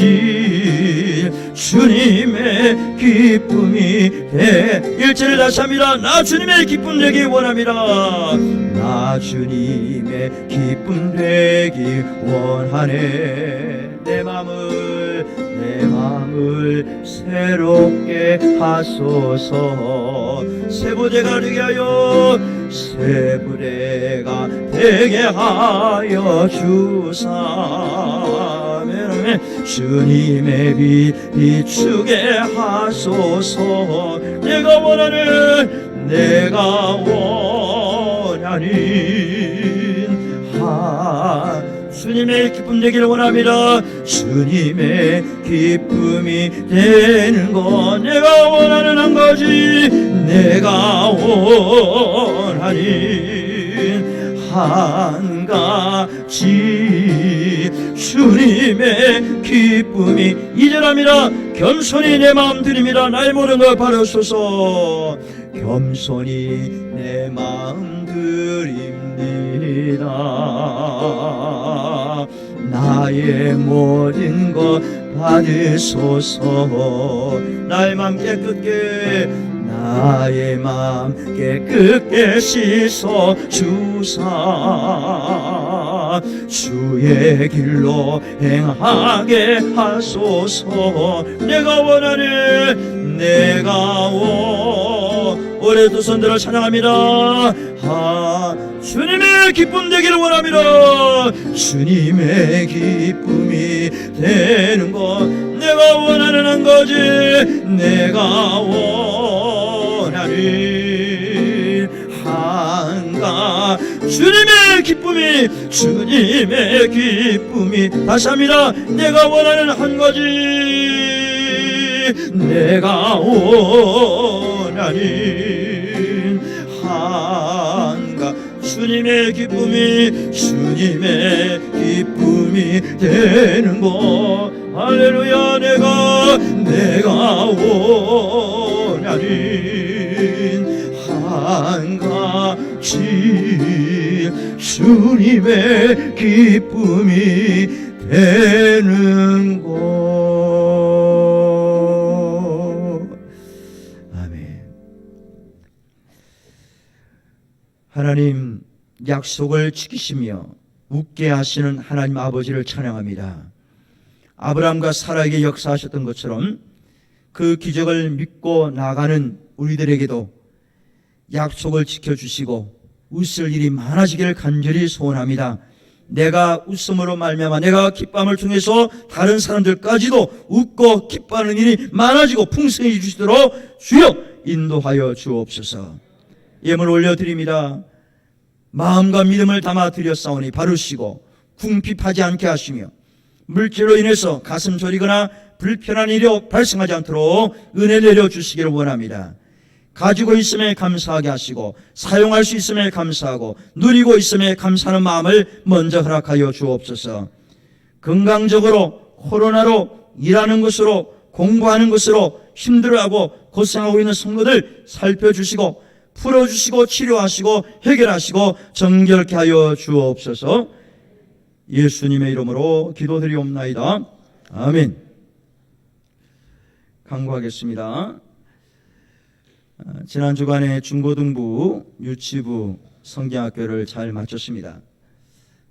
주님의 기쁨이 돼. 일절을 다시 합니다. 나 주님의 기쁨 되기 원합니다. 나 주님의 기쁨 되기 원하네. 내 마음을 새롭게 하소서. 새 부대가 되게 하여 주사. 주님의 빛 비추게 하소서. 내가 원하는 주님의 기쁨 되기를 원합니다. 주님의 기쁨이 되는 것. 내가 원하는 한 가지, 내가 원하는 한 가지 주님의 기쁨이. 이절합니다. 겸손히 내 마음 드립니다. 나의 모든 걸 바라소서. 겸손히 내 마음 드립니다. 나의 모든 것 받으소서. 나의 마음 깨끗게 씻어 주사. 주의 길로 행하게 하소서. 내가 원하는 올해 두 손들어 찬양합니다. 주님의 기쁨 되기를 원합니다. 주님의 기쁨이 되는 것. 내가 원하는 한 가지, 내가 원하는 한 가지 주님의 기쁨이 다시 합니다. 내가 원하는 한 가지, 내가 원하는 한 가지 주님의 기쁨이 되는 것. 할렐루야. 내가 원하는 한 가지 주님의 기쁨이 되는 것. 하나님 약속을 지키시며 웃게 하시는 하나님 아버지를 찬양합니다. 아브라함과 사라에게 역사하셨던 것처럼 그 기적을 믿고 나가는 우리들에게도 약속을 지켜주시고 웃을 일이 많아지기를 간절히 소원합니다. 내가 웃음으로 말미암아 내가 기쁨을 통해서 다른 사람들까지도 웃고 기뻐하는 일이 많아지고 풍성해 주시도록 주여 인도하여 주옵소서. 예물 올려드립니다. 마음과 믿음을 담아 드렸사오니 바르시고 궁핍하지 않게 하시며 물질로 인해서 가슴 졸이거나 불편한 일이 발생하지 않도록 은혜 내려주시기를 원합니다. 가지고 있음에 감사하게 하시고 사용할 수 있음에 감사하고 누리고 있음에 감사하는 마음을 먼저 허락하여 주옵소서. 건강적으로 코로나로 일하는 것으로 공부하는 것으로 힘들어하고 고생하고 있는 성도들 살펴주시고 풀어주시고 치료하시고 해결하시고 정결케 하여 주옵소서. 예수님의 이름으로 기도드리옵나이다. 아멘. 강구하겠습니다. 지난 주간에 중고등부, 유치부, 성경학교를 잘 마쳤습니다.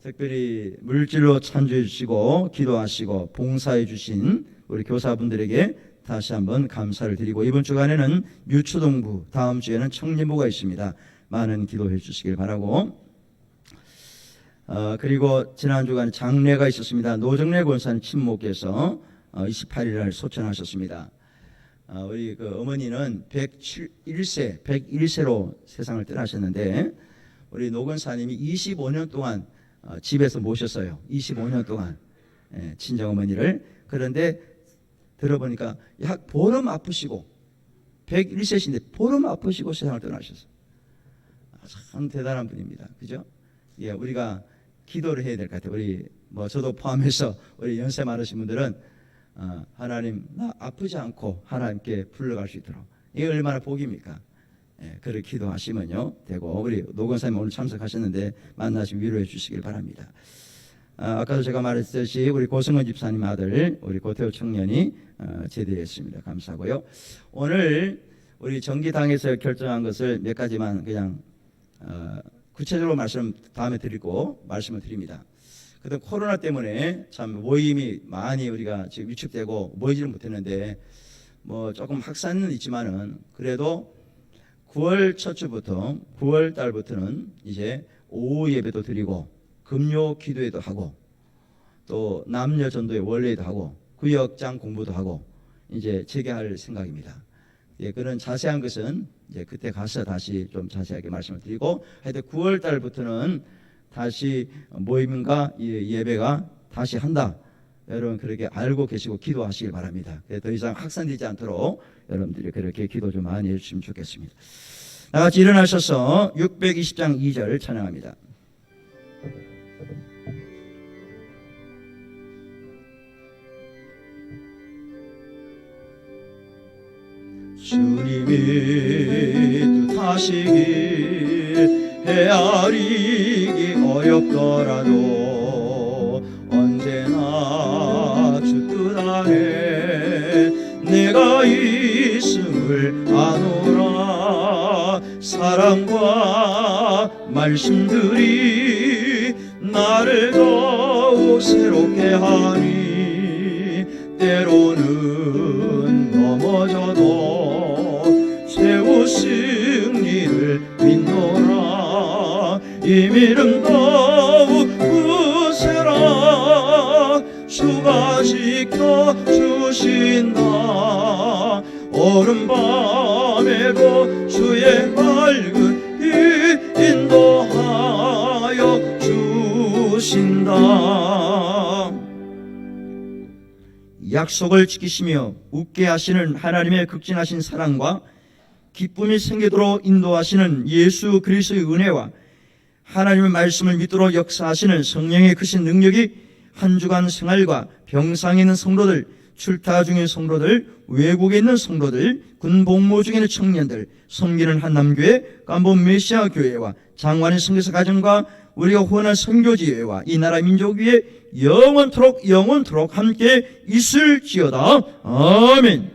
특별히 물질로 찬조해 주시고 기도하시고 봉사해 주신 우리 교사분들에게 다시 한번 감사를 드리고, 이번 주간에는 유초등부, 다음 주에는 청년부가 있습니다. 많은 기도해 주시길 바라고, 그리고 지난 주간 장례가 있었습니다. 노정래 권사님 친모께서 28일 날 소천하셨습니다. 우리 그 어머니는 101세로 세상을 떠나셨는데, 우리 노 권사님이 25년 동안 집에서 모셨어요. 25년 동안 친정어머니를. 그런데 들어보니까 약 보름 아프시고 101세신데 보름 아프시고 세상을 떠나셨어요. 참 대단한 분입니다. 그죠? 예, 우리가 기도를 해야 될 것 같아요. 우리 저도 포함해서 우리 연세 많으신 분들은 하나님 나 아프지 않고 하나님께 불러갈 수 있도록, 이게 얼마나 복입니까? 예, 그렇게 기도하시면요 되고, 우리 노 권사님 오늘 참석하셨는데 만나시면 위로해 주시길 바랍니다. 아까도 제가 말했듯이 우리 고승원 집사님 아들 우리 고태호 청년이 제대했습니다. 감사하고요. 오늘 우리 정기당에서 결정한 것을 몇 가지만 그냥 구체적으로 말씀 다음에 드리고 말씀을 드립니다. 그때 코로나 때문에 참 모임이 많이 우리가 지금 위축되고 모이지를 못했는데, 조금 확산은 있지만은 그래도 9월 첫 주부터 9월 달부터는 이제 오후 예배도 드리고 금요 기도회도 하고 또 남녀 전도회 원래도 하고 구역장 공부도 하고 이제 재개할 생각입니다. 예, 그런 자세한 것은 이제 그때 가서 다시 좀 자세하게 말씀을 드리고, 하여튼 9월 달부터는 다시 모임과 예배가 다시 한다. 여러분 그렇게 알고 계시고 기도하시길 바랍니다. 더 이상 확산되지 않도록 여러분들이 그렇게 기도 좀 많이 해주시면 좋겠습니다. 나같이 일어나셔서 620장 2절 찬양합니다. 주님이 뜻하시길 헤아리기 어렵더라도 언제나 주 뜻 안에 내가 있음을 아노라. 사랑과 말씀들이 나를 더욱 새롭게 하니, 때로는 넘어져도 최후 승리를 믿노라. 이 믿음 더욱 굳세라. 주가 지켜주신다. 오른밤에도 주의 밝은 빛 인도하여 주신다. 약속을 지키시며 웃게 하시는 하나님의 극진하신 사랑과 기쁨이 생기도록 인도하시는 예수 그리스도의 은혜와 하나님의 말씀을 믿도록 역사하시는 성령의 크신 능력이 한 주간 생활과 병상에 있는 성도들, 출타 중인 성도들, 외국에 있는 성도들, 군 복무 중에 있는 청년들, 섬기는 한남교회, 깜본 메시아 교회와 장관의 선교사 가정과 우리가 후원한 선교지회와 이 나라 민족 위에 영원토록 함께 있을지어다. 아멘.